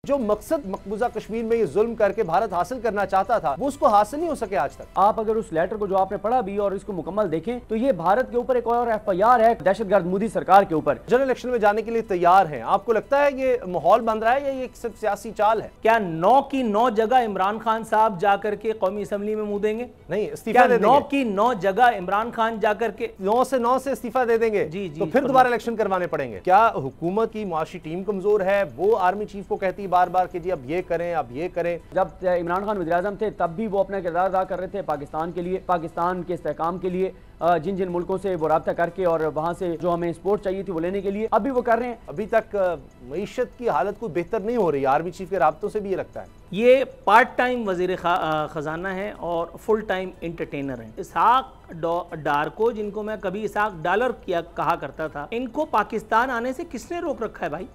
जो मकसद मकबूजा कश्मीर में ये जुल्म करके भारत हासिल करना चाहता था वो उसको हासिल नहीं हो सके आज तक। आप अगर उस लेटर को जो आपने पढ़ा भी और इसको मुकम्मल देखें तो ये भारत के ऊपर एक और FIR है दहशतगर्द मोदी सरकार के ऊपर। जनरल इलेक्शन में जाने के लिए तैयार हैं। आपको लगता है ये माहौल बन रहा है या ये सिर्फ सियासी चाल है? क्या 9 की 9 जगह इमरान खान साहब जाकर के कौमी असम्बली में मुंह देंगे? नहीं, इस्तीफा दे देंगे। 9 की 9 जगह इमरान खान जाकर के 9 से इस्तीफा दे देंगे। जी जी, तो फिर दोबारा इलेक्शन करवाने पड़ेंगे। क्या हुकूमत की मुआशी टीम कमजोर है? वो आर्मी चीफ को कहती है बार बार कि जी अब ये करें अब ये करें। जब इमरान खान वज़ीर-ए-आज़म थे तब भी वो अपना किरदार अदा कर रहे थे पाकिस्तान के लिए, पाकिस्तान के इस्तेहकाम के लिए, जिन जिन मुल्कों से वो राब्ता करके और वहाँ से जो हमें सपोर्ट चाहिए थी वो लेने के लिए अभी वो कर रहे हैं। अभी तक मईशत की हालत कोई बेहतर नहीं हो रही। आर्मी चीफ के राब्तों से भी ये लगता है ये पार्ट टाइम वजीर खजाना है और फुल टाइम एंटरटेनर है। इसहाक डार को, जिनको मैं कभी इसहाक डॉलर किया कहा करता था, इनको पाकिस्तान आने से किसने रोक रखा है भाई?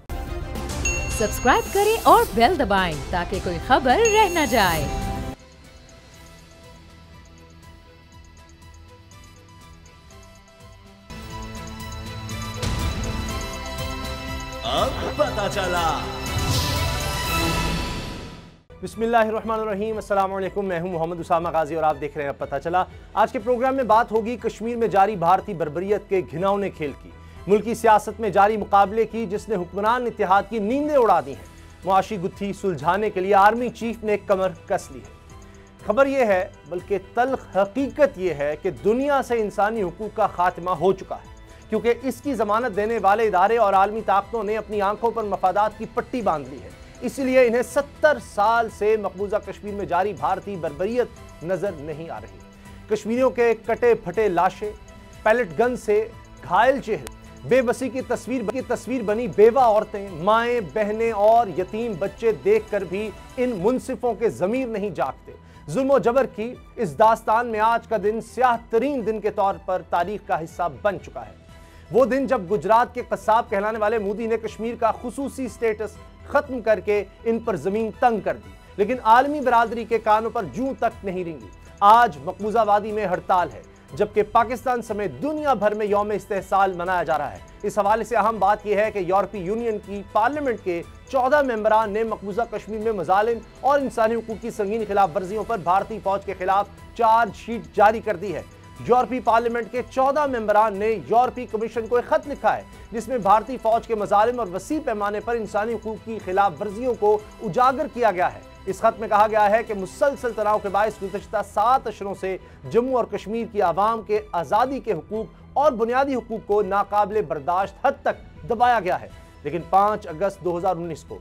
सब्सक्राइब करें और बेल दबाएं ताकि कोई खबर रह न जाए। अब पता चला। बिस्मिल्लाहिर्रहमानिर्रहीम, अस्सलाम वालेकुम। मैं हूं मोहम्मद उसामा गाजी और आप देख रहे हैं अब पता चला। आज के प्रोग्राम में बात होगी कश्मीर में जारी भारतीय बर्बरियत के घिनौने खेल की, मुल्की सियासत में जारी मुकाबले की जिसने हुक्मरान इत्तेहाद की नींदें उड़ा दी हैं। मुआशी गुत्थी सुलझाने के लिए आर्मी चीफ ने कमर कस ली है। खबर यह है, बल्कि तल्ख हकीकत यह है कि दुनिया से इंसानी हुकूक का खात्मा हो चुका है, क्योंकि इसकी जमानत देने वाले इदारे और आलमी ताकतों ने अपनी आंखों पर मफादात की पट्टी बांध ली है। इसलिए इन्हें 70 साल से मकबूजा कश्मीर में जारी भारतीय बर्बरियत नजर नहीं आ रही। कश्मीरियों के कटे फटे लाशें, पैलेट गन से घायल चेहरे, बेबसी की तस्वीर बनी बेवा औरतें, माएँ बहनें और यतीम बच्चे देखकर भी इन मुनसिफों के ज़मीर नहीं जागते। जुल्म जबर की इस दास्तान में आज का दिन स्याह तरीन दिन के तौर पर तारीख का हिस्सा बन चुका है। वो दिन जब गुजरात के कसाब कहलाने वाले मोदी ने कश्मीर का खुसूसी स्टेटस खत्म करके इन पर जमीन तंग कर दी, लेकिन आलमी बरादरी के कानों पर जूं तक नहीं रेंगी। आज मकबूजा वादी में हड़ताल है, जबकि पाकिस्तान समेत दुनिया भर में यौम इस्तेहसाल मनाया जा रहा है। इस हवाले से अहम बात यह है कि यूरोपीय यूनियन की पार्लियामेंट के 14 मेंबरान ने मकबूजा कश्मीर में मजालिम और इंसानी हुकूक की संगीन खिलाफ वर्जियों पर भारतीय फौज के खिलाफ चार्जशीट जारी कर दी है। यूरोपीय पार्लियामेंट के 14 मेंबरान ने यूरोपीय कमीशन को एक खत लिखा है जिसमें भारतीय फौज के मजालिम और वसी पैमाने पर इंसानी हुकूक की खिलाफ वर्जियों को उजागर किया गया है। इस खत में कहा गया है कि मुसलसल तनाव के बायस गुज़श्ता 7 अशरों से जम्मू और कश्मीर की आवाम के आज़ादी के हुकूक और बुनियादी हुकूक को नाकाबिले बर्दाश्त हद तक दबाया गया है। लेकिन 5 अगस्त 2019 को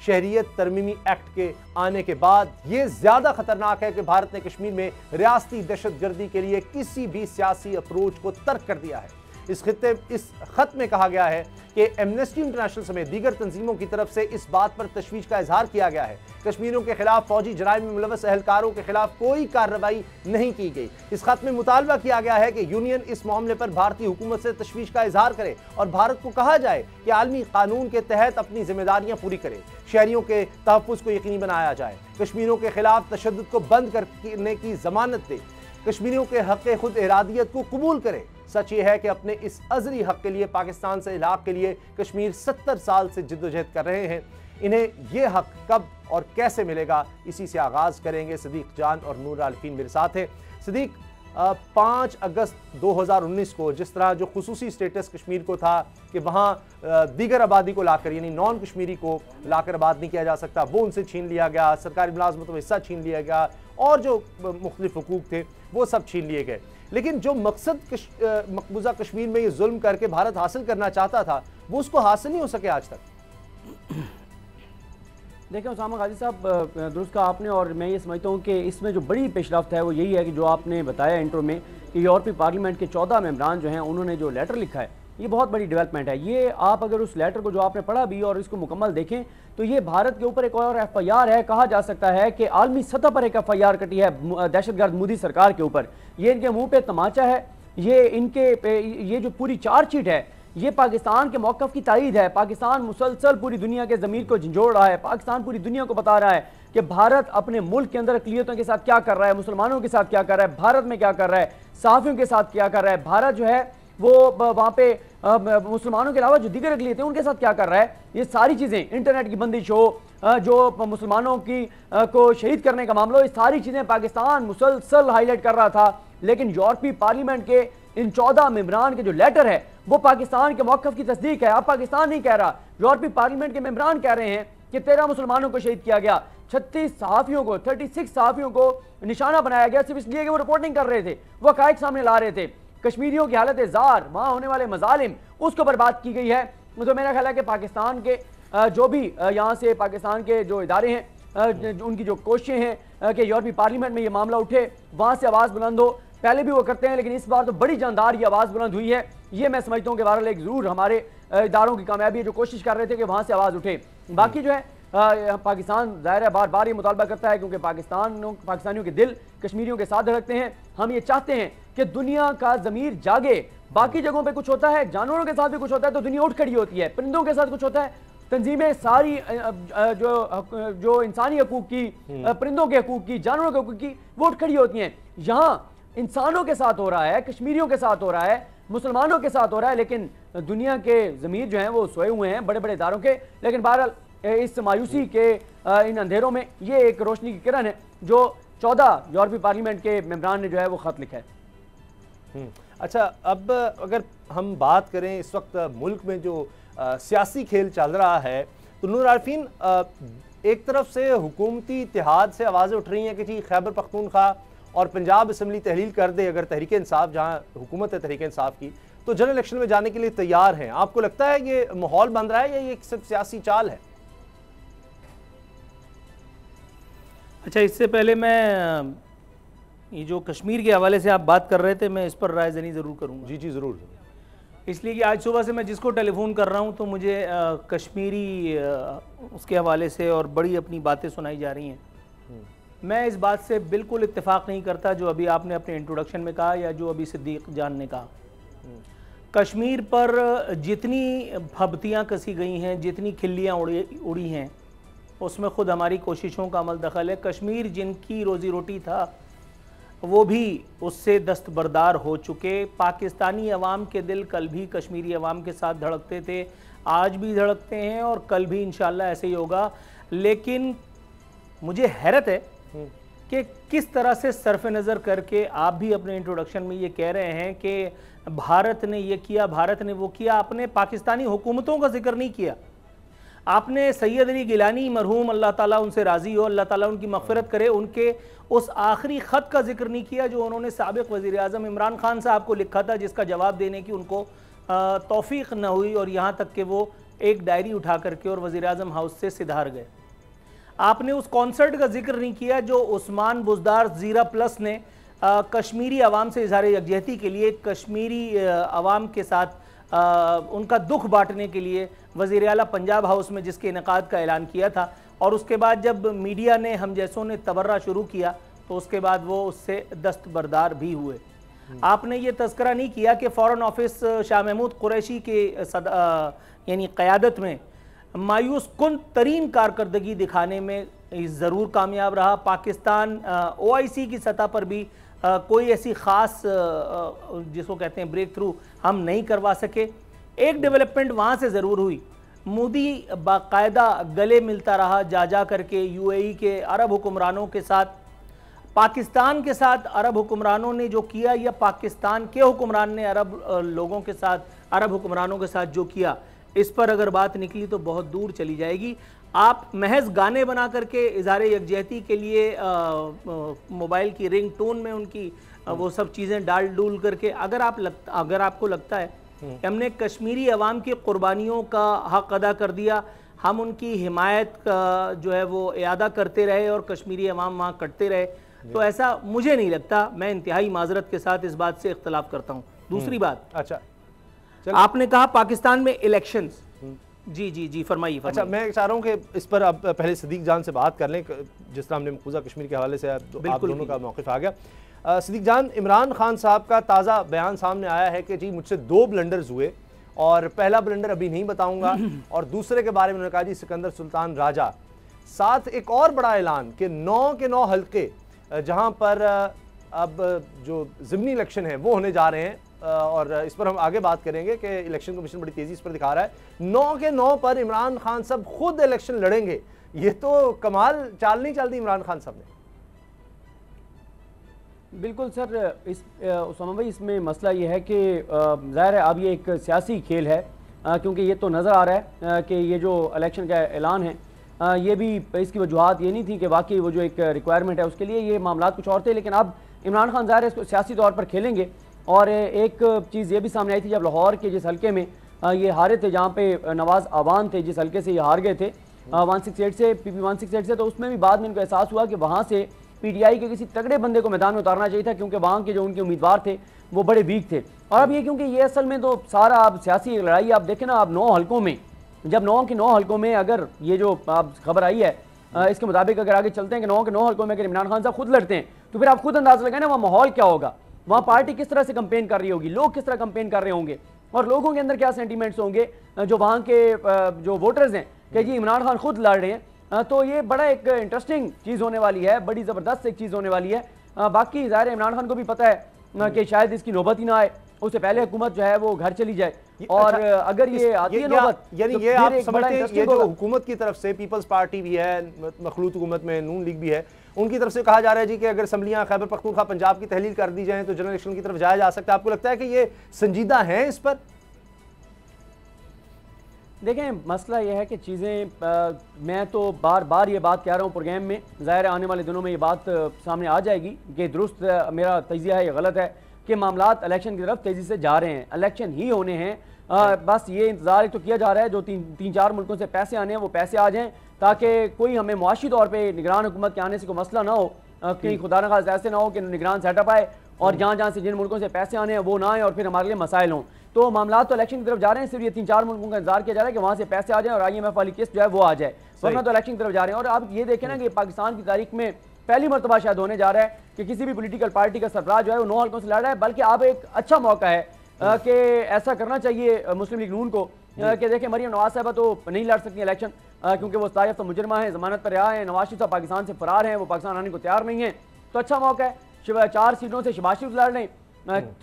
शहरियत तरमीमी एक्ट के आने के बाद यह ज्यादा खतरनाक है कि भारत ने कश्मीर में रियासती दहशतगर्दी के लिए किसी भी सियासी अप्रोच को तर्क कर दिया है। इस खत में कहा गया है कि एमनेस्टी इंटरनेशनल समेत दीगर तंजीमों की तरफ से इस बात पर तशवीश का इजहार किया गया है कश्मीरियों के खिलाफ फौजी जराइम में मुलव्वस एहलकारों के खिलाफ कोई कार्रवाई नहीं की गई। इस खत में मुतालबा किया गया है कि यूनियन इस मामले पर भारतीय हुकूमत से तशवीश का इजहार करे और भारत को कहा जाए कि आलमी कानून के तहत अपनी जिम्मेदारियां पूरी करे, शहरियों के तहफ़्फ़ुज़ को यकीनी बनाया जाए, कश्मीरियों के खिलाफ तशद्दुद को बंद करने की जमानत दे, कश्मीरियों के हक़ खुद इरादियत को कबूल करे। सच ये है कि अपने इस अज़री हक़ के लिए पाकिस्तान से इलाक़ के लिए कश्मीर 70 साल से जिद्दोजहद कर रहे हैं। इन्हें ये हक़ कब और कैसे मिलेगा, इसी से आगाज़ करेंगे। सदीक जान और नूर आलफीन मेरे साथ हैं। सदीक, 5 अगस्त 2019 को जिस तरह जो खुसूसी स्टेटस कश्मीर को था कि वहाँ दीगर आबादी को लाकर, यानी नॉन कश्मीरी को लाकर आबाद नहीं किया जा सकता, वो उनसे छीन लिया गया, सरकारी मुलाजमतों में हिस्सा छीन लिया गया और जो मुख्तलिफ हुकूक थे वो सब छीन लिए गए। लेकिन जो मकसद मकबूजा कश्मीर में ये जुल्म करके भारत हासिल करना चाहता था वो उसको हासिल नहीं हो सके आज तक। देखें उसामा गाजी साहब, दुरुस्त कहा आपने और मैं ये समझता हूँ कि इसमें जो बड़ी पेशरफ्त है वो यही है कि जो आपने बताया इंट्रो में कि यूरोपीय पार्लियामेंट के 14 मेंबरान जो हैं उन्होंने जो लेटर लिखा है, ये बहुत बड़ी डेवलपमेंट है। ये आप अगर उस लेटर को जो आपने पढ़ा भी और इसको मुकम्मल देखें तो ये भारत के ऊपर एक और FIR है। कहा जा सकता है कि आलमी सतह पर एक FIR कटी है दहशतगर्द मोदी सरकार के ऊपर। ये इनके मुंह पे तमाचा है, ये जो पूरी चार्जशीट है ये पाकिस्तान के मौक़िफ़ की तायीद है। पाकिस्तान मुसलसल पूरी दुनिया के ज़मीर को झंझोड़ रहा है। पाकिस्तान पूरी दुनिया को बता रहा है कि भारत अपने मुल्क के अंदर अक़लियतों के साथ क्या कर रहा है, मुसलमानों के साथ क्या कर रहा है, भारत में क्या कर रहा है, सहाफ़ियों के साथ क्या कर रहा है, भारत जो है वो वहाँ पे मुसलमानों के अलावा जो दीगर अक़लियतें उनके साथ क्या कर रहा है। ये सारी चीज़ें, इंटरनेट की बंदिश हो, जो मुसलमानों की को शहीद करने का मामला, ये सारी चीज़ें पाकिस्तान मुसलसल हाईलाइट कर रहा था। लेकिन यूरोपीय पार्लियामेंट के इन 14 मेंबरान के जो लेटर है वो पाकिस्तान के मौक़िफ़ की तस्दीक है। अब पाकिस्तान नहीं कह रहा, यूरोपीय पार्लियामेंट के मेंबरान कह रहे हैं कि 13 मुसलमानों को शहीद किया गया, 36 सहाफ़ियों को निशाना बनाया गया सिर्फ इसलिए कि वो रिपोर्टिंग कर रहे थे, वो हक़ाइक़ सामने ला रहे थे। कश्मीरियों की हालत ज़ार, वहाँ होने वाले मज़ालिम, उसको बर्बाद की गई है। तो मेरा ख्याल है कि पाकिस्तान के जो भी यहाँ से पाकिस्तान के जो इदारे हैं, उनकी जो कोशिशें हैं कि यूरोपीय पार्लियामेंट में ये मामला उठे, वहाँ से आवाज़ बुलंद हो, पहले भी वो करते हैं लेकिन इस बार तो बड़ी जानदार ये आवाज़ बुलंद हुई है। ये मैं समझता हूँ कि बहरहाल एक ज़रूर हमारे इदारों की कामयाबी है जो कोशिश कर रहे थे कि वहाँ से आवाज़ उठे। बाकी जो है पाकिस्तान ज़ाहिर है बार बार ये मुतालबा करता है, क्योंकि पाकिस्तानियों के दिल कश्मीरियों के साथ धड़कते हैं। हम ये चाहते हैं कि दुनिया का ज़मीर जागे। बाकी जगहों पे कुछ होता है, जानवरों के साथ भी कुछ होता है तो दुनिया उठ खड़ी होती है, परिंदों के साथ कुछ होता है, तंजीमें सारी जो इंसानी हकूक़ की, परिंदों के हकूक़ की, जानवरों के हकूक़ की, वो उठ खड़ी होती हैं। यहाँ इंसानों के साथ हो रहा है, कश्मीरियों के साथ हो रहा है, मुसलमानों के साथ हो रहा है, लेकिन दुनिया के ज़मीर जो हैं वो सोए हुए हैं बड़े बड़े इदारों के। लेकिन बहरहाल इस मायूसी के इन अंधेरों में ये एक रोशनी की किरण है जो 14 यूरोपीय पार्लियामेंट के मेंबरान ने जो है वो ख़त लिखा है। अच्छा, अब अगर हम बात करें इस वक्त मुल्क में जो सियासी खेल चल रहा है, तो नूर आरफीन, एक तरफ से हुकूमती इत्तेहाद से आवाज़ें उठ रही हैं कि जी खैबर पख्तूनख्वा और पंजाब असम्बली तहलील कर दे अगर तहरीक इंसाफ, जहाँ हुकूमत है तहरीक इंसाफ की, तो जनरल इलेक्शन में जाने के लिए तैयार हैं। आपको लगता है ये माहौल बन रहा है या ये सिर्फ सियासी चाल है? अच्छा, इससे पहले मैं ये जो कश्मीर के हवाले से आप बात कर रहे थे, मैं इस पर राय ज़नी ज़रूर करूँगा। जी जी ज़रूर। इसलिए कि आज सुबह से मैं जिसको टेलीफोन कर रहा हूँ तो मुझे कश्मीरी उसके हवाले से और बड़ी अपनी बातें सुनाई जा रही हैं। मैं इस बात से बिल्कुल इत्तेफाक नहीं करता जो अभी आपने अपने इंट्रोडक्शन में कहा या जो अभी सिद्दीक जान ने कहा। कश्मीर पर जितनी भभतियाँ कसी गई हैं, जितनी खिल्लियाँ उड़ी हैं, उसमें ख़ुद हमारी कोशिशों का अमल दखल है। कश्मीर जिनकी रोज़ी रोटी था वो भी उससे दस्तबरदार हो चुके। पाकिस्तानी अवाम के दिल कल भी कश्मीरी अवाम के साथ धड़कते थे, आज भी धड़कते हैं और कल भी इंशाअल्लाह ऐसे ही होगा। लेकिन मुझे हैरत है कि किस तरह से सरफ नज़र करके आप भी अपने इंट्रोडक्शन में ये कह रहे हैं कि भारत ने ये किया, भारत ने वो किया। आपने पाकिस्तानी हुकूमतों का जिक्र नहीं किया। आपने सैयद अली गिलानी मरहूम, अल्लाह ताला उनसे राज़ी हो, अल्लाह ताला उनकी मग़फ़िरत करे, उनके उस आखिरी ख़त का जिक्र नहीं किया जो उन्होंने साबिक़ वज़ीर आज़म इमरान खान साहब को लिखा था, जिसका जवाब देने की उनको तौफ़ीक़ न हुई और यहाँ तक कि वो एक डायरी उठा करके और वज़ीर आज़म हाउस से सिधार गए। आपने उस कॉन्सर्ट का जिक्र नहीं किया जो उस्मान बुज़दार ज़ीरा प्लस ने कश्मीरी अवाम से इज़हार यकजहती के लिए, कश्मीरी अवाम के साथ उनका दुख बांटने के लिए वज़ीर आला पंजाब हाउस में जिसके इनेकाद का ऐलान किया था। और उसके बाद जब मीडिया ने, हम जैसों ने तबर्रा शुरू किया तो उसके बाद वो उससे दस्तबरदार भी हुए। आपने ये तज़किरा नहीं किया कि फ़ॉरेन ऑफिस शाह महमूद कुरैशी के यानी क़यादत में मायूस कुन तरीन कारकर्दगी दिखाने में ज़रूर कामयाब रहा। पाकिस्तान OIC की सतह पर भी कोई ऐसी ख़ास जिसको कहते हैं ब्रेक थ्रू हम नहीं करवा सके। एक डेवलपमेंट वहाँ से ज़रूर हुई, मोदी बाकायदा गले मिलता रहा जा करके UAE के अरब हुक्मरानों के साथ। पाकिस्तान के साथ अरब हुक्मरानों ने जो किया या पाकिस्तान के हुक्मरान ने अरब लोगों के साथ, अरब हुक्मरानों के साथ जो किया, इस पर अगर बात निकली तो बहुत दूर चली जाएगी। आप महज गाने बना करके इज़हार यकजहती के लिए मोबाइल की रिंग टोन में उनकी वो सब चीज़ें डाल डूल करके अगर आपको लगता है कि हमने कश्मीरी अवाम की कुर्बानियों का हक़ अदा कर दिया, हम उनकी हिमायत का जो है वो इयादा करते रहे और कश्मीरी अवाम वहाँ कटते रहे, तो ऐसा मुझे नहीं लगता। मैं इंतहाई माजरत के साथ इस बात से इख्तलाफ करता हूँ। दूसरी बात, अच्छा, आपने कहा पाकिस्तान में इलेक्शंस, जी जी जी फरमाइए। अच्छा, मैं चाह रहा हूँ कि इस पर अब पहले सिद्दीक जान से बात कर लें, जिस तरह हमने मकबूजा कश्मीर के हवाले से आप दोनों का मौक़िफ़ आ गया। सिद्दीक जान, इमरान खान साहब का ताज़ा बयान सामने आया है कि जी मुझसे 2 ब्लंडर्स हुए और पहला ब्लंडर अभी नहीं बताऊंगा और दूसरे के बारे में उन्होंने कहा जी सिकंदर सुल्तान राजा। साथ एक और बड़ा ऐलान कि 9 के 9 हल्के जहाँ पर अब जो ज़िमनी इलेक्शन है वो होने जा रहे हैं, और इस पर हम आगे बात करेंगे कि इलेक्शन कमीशन बड़ी तेज़ी इस पर दिखा रहा है। 9 के 9 पर इमरान खान साहब खुद इलेक्शन लड़ेंगे, ये तो कमाल चाल नहीं चल दी इमरान खान साहब ने। बिल्कुल सर, इस उसामा भाई इसमें मसला ये है कि ज़ाहिर है अब ये एक सियासी खेल है, क्योंकि ये तो नज़र आ रहा है कि ये जो इलेक्शन का ऐलान है ये भी इसकी वजूहत ये नहीं थी कि वाकई वो जो एक रिक्वायरमेंट है उसके लिए ये मामला कुछ और थे, लेकिन अब इमरान खान ज़ाहिर है इसको सियासी तौर पर खेलेंगे। और एक चीज़ ये भी सामने आई थी जब लाहौर के जिस हल्के में ये हारे थे, जहाँ पे नवाज आवान थे, जिस हल्के से ये हार गए थे 168 से, PP 168 से, तो उसमें भी बाद में इनको एहसास हुआ कि वहाँ से PTI के किसी तगड़े बंदे को मैदान में उतारना चाहिए था, क्योंकि वहाँ के जो उनके उम्मीदवार थे वो बड़े वीक थे। और अब ये क्योंकि ये असल में तो सारा अब सियासी लड़ाई आप देखें ना, अब 9 हल्कों में, जब 9 के 9 हल्कों में अगर ये जो अब खबर आई है इसके मुताबिक अगर आगे चलते हैं कि 9 के 9 हल्कों में अगर इमरान खान साहब खुद लड़ते हैं, तो फिर आप खुद अंदाजा लगाएं ना वहाँ माहौल क्या होगा, वहाँ पार्टी किस तरह से कंपेन कर रही होगी, लोग किस तरह कंपेन कर रहे होंगे, और लोगों के अंदर क्या सेंटीमेंट्स होंगे जो वहाँ के जो वोटर्स हैं कि जी इमरान खान खुद लड़ रहे हैं। तो ये बड़ा एक इंटरेस्टिंग चीज़ होने वाली है, बड़ी ज़बरदस्त एक चीज़ होने वाली है। बाकी ज़ाहिर इमरान खान को भी पता है कि शायद इसकी नौबत ही ना आए, उससे पहले हुकूमत जो है वो घर चली जाए। और अगर ये आती है नौबत, यानी तो ये आप समझते हैं ये जो होगा। हुकूमत की तरफ से पीपल्स पार्टी भी है, मखलूत हुकूमत में नून लीग भी है, उनकी तरफ से कहा जा रहा है जी कि अगर असम्बलियां खैबर पख्तूनख्वा पंजाब की तहलील कर दी जाए तो जनरल इलेक्शन की तरफ जाया जा सकता है। आपको लगता है कि ये संजीदा है इस पर? देखें, मसला यह है कि चीज़ें मैं तो बार बार ये बात कह रहा हूँ प्रोग्राम में, ज़ाहिर आने वाले दिनों में ये बात सामने आ जाएगी कि दुरुस्त मेरा तजिया है या गलत है कि मामलात इलेक्शन की तरफ तेज़ी से जा रहे हैं, इलेक्शन ही होने हैं। बस ये इंतज़ार तो किया जा रहा है जो तीन चार मुल्कों से पैसे आने हैं वो पैसे आ जाएँ, ताकि कोई हमें मुआशी तौर पर निगरान हुकूमत के आने से कोई मसला ना हो, कहीं खुदा न खास्ता ऐसे ना हो कि निगरान सेटअप आए और जहाँ जहाँ से जिन मुल्कों से पैसे आने हैं वो ना आए और फिर हमारे लिए मसाइल हों। तो मामला तो इलेक्शन की तरफ जा रहे हैं, सिर्फ ये 3-4 मुल्कों का इंतजार किया जा रहा है कि वहाँ से पैसे आ जाएं और IMF वाली किस्त जो है वो आ जाए, वरना तो इलेक्शन की तरफ जा रहे हैं। और आप ये देखें ना कि पाकिस्तान की तारीख में पहली मरतबा शायद होने जा रहा है कि किसी भी पोलिटिकल पार्टी का सरबराह जो है वो 9 हल्कों से लड़ रहा है, बल्कि अब एक अच्छा मौका है कि ऐसा करना चाहिए मुस्लिम लीग नून को कि देखें मरियम नवाज साहबा तो नहीं लड़ सकती इलेक्शन, क्योंकि वो सजायाफ्ता मुजरमा है, जमानत पर रिहा है, नवाज शरीफ साहब पाकिस्तान से फरार हैं, वो पाकिस्तान आने को तैयार नहीं है। तो अच्छा मौका है, 4 सीटों से शहबाज शरीफ लड़ लें,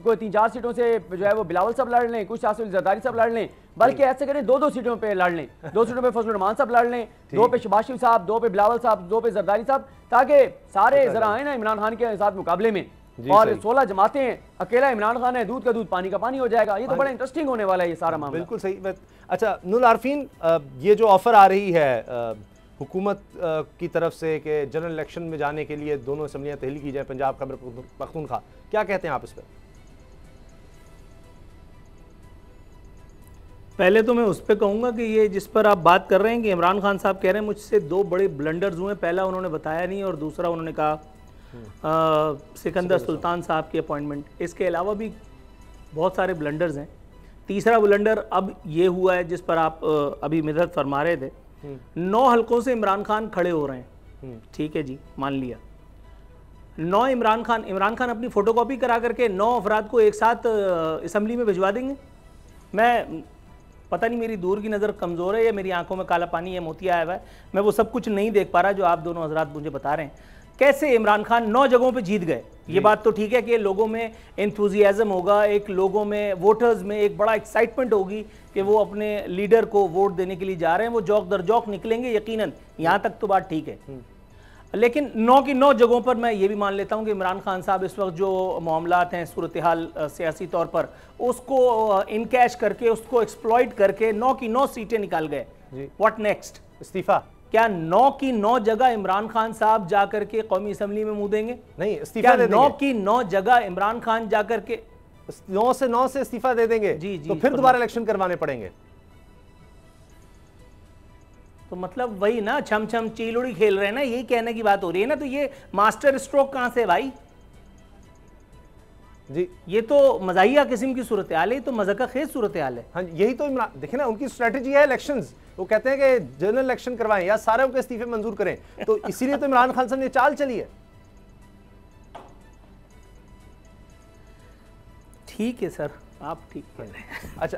कोई 3-4 सीटों से जो है वो बिलावल साहब लड़ लें, कुछ आसिफ जरदारी साहब लड़ लें, बल्कि ऐसे करें 2-2 सीटों पे लड़ लें, 2 सीटों पे फजलुर रहमान साहब लड़ लें, 2 पे शहबाज शरीफ साहब, 2 पे बिलावल साहब, 2 पे जरदारी साहब, ताकि सारे जरा आए ना इमरान खान के साथ मुकाबले में। और 16 जमातें, अकेला इमरान खान है, दूध का दूध पानी का पानी हो जाएगा। ये तो बड़ा इंटरेस्टिंग होने वाला है ये सारा मामला। बिल्कुल सही। अच्छा नूर आरफीन, ये जो ऑफर आ रही है हुकूमत की तरफ से कि जनरल इलेक्शन में जाने के लिए दोनों असम्बलियां तहलील की जाए, पंजाब खैबर पख्तूनख्वा, क्या कहते हैं आप इस पर? पहले तो मैं उस पर कहूँगा कि ये जिस पर आप बात कर रहे हैं कि इमरान खान साहब कह रहे हैं मुझसे 2 बड़े ब्लंडर्स हुए, पहला उन्होंने बताया नहीं और दूसरा उन्होंने कहा सिकंदर सुल्तान साहब की अपॉइंटमेंट। इसके अलावा भी बहुत सारे ब्लंडर्स हैं। तीसरा ब्लंडर अब ये हुआ है जिस पर आप अभी मिदत फरमा रहे थे, 9 हल्कों से इमरान खान खड़े हो रहे हैं, ठीक है जी, मान लिया 9 इमरान खान अपनी फोटोकॉपी करा करके 9 अफराद को एक साथ असम्बली में भिजवा देंगे। मैं पता नहीं मेरी दूर की नज़र कमज़ोर है या मेरी आंखों में काला पानी है, मोतिया आया हुआ है, मैं वो सब कुछ नहीं देख पा रहा जो आप दोनों हजरात मुझे बता रहे हैं। कैसे इमरान खान 9 जगहों पे जीत गए? ये बात तो ठीक है कि लोगों में एंथुजियाज्म होगा, एक लोगों में वोटर्स में एक बड़ा एक्साइटमेंट होगी कि वो अपने लीडर को वोट देने के लिए जा रहे हैं, वो जौक दर जौक निकलेंगे यकीनन, यहाँ तक तो बात ठीक है। लेकिन 9 की 9 जगहों पर मैं ये भी मान लेता हूँ कि इमरान खान साहब इस वक्त जो मामलात हैं सूरत हाल सियासी तौर पर उसको इनकैश करके, उसको एक्सप्लॉइट करके 9 की 9 सीटें निकाल गए। What next? इस्तीफा? क्या 9 की 9 जगह इमरान खान साहब जाकर के कौमी असम्बली में मुंह देंगे? नहीं, इस्तीफा दे देंगे। 9 की 9 जगह इमरान खान जाकर के 9 से 9 से इस्तीफा दे देंगे? जी जी। तो फिर दोबारा इलेक्शन करवाने पड़ेंगे। तो मतलब वही ना, छम छम चीलुड़ी खेल रहे हैं ना, यही कहने की बात हो रही है ना। तो ये मास्टर स्ट्रोक कहां से भाई जी? ये तो मजाहिया किस्म की सूरत हाल है, तो मज़ाका खेज सूरत हाल है। हाँ, यही तो इमरान देखे ना, उनकी स्ट्रेटजी है इलेक्शंस। वो कहते हैं कि जनरल इलेक्शन करवाएं या सारे के इस्तीफे मंजूर करें, तो इसीलिए तो इमरान खान साहब ने चाल चली है। ठीक है सर, आप ठीक कह रहे हैं। अच्छा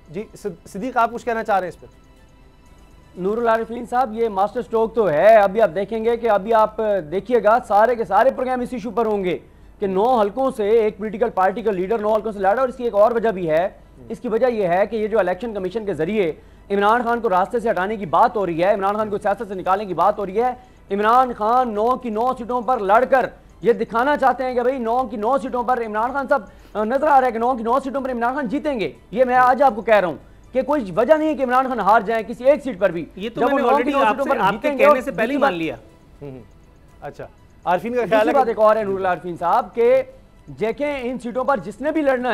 जी, सिद्दीक आप कुछ कहना चाह रहे हैं इस पर? नूरुल आरिफीन साहब, ये मास्टर स्ट्रोक तो है। अभी आप देखेंगे कि अभी आप देखिएगा सारे के सारे प्रोग्राम इस इशू पर होंगे कि 9 हल्कों से एक पॉलिटिकल पार्टी का लीडर 9 हल्कों से लड़ा। और इसकी एक और वजह भी है, इसकी वजह यह है कि ये जो इलेक्शन कमीशन के जरिए इमरान खान को रास्ते से हटाने की बात हो रही है, इमरान खान को सियासत से निकालने की बात हो रही है। इमरान खान 9 की 9 सीटों पर लड़कर ये दिखाना चाहते हैं कि भाई 9 की 9 सीटों पर इमरान खान साहब, नजर आ रहा है कि 9 की 9 सीटों पर इमरान खान जीतेंगे। ये मैं आज आपको कह रहा हूं कि कोई वजह नहीं है कि इमरान खान हार जाए किसी एक सीट पर भी। ये तो मैंने ऑलरेडी आपके कहने से पहले ही मान लिया। अच्छा, आरफीन का ख्याल है। बात एक और है नूरुल आरफीन साहब के देखें, इन सीटों पर जिसने भी लड़ना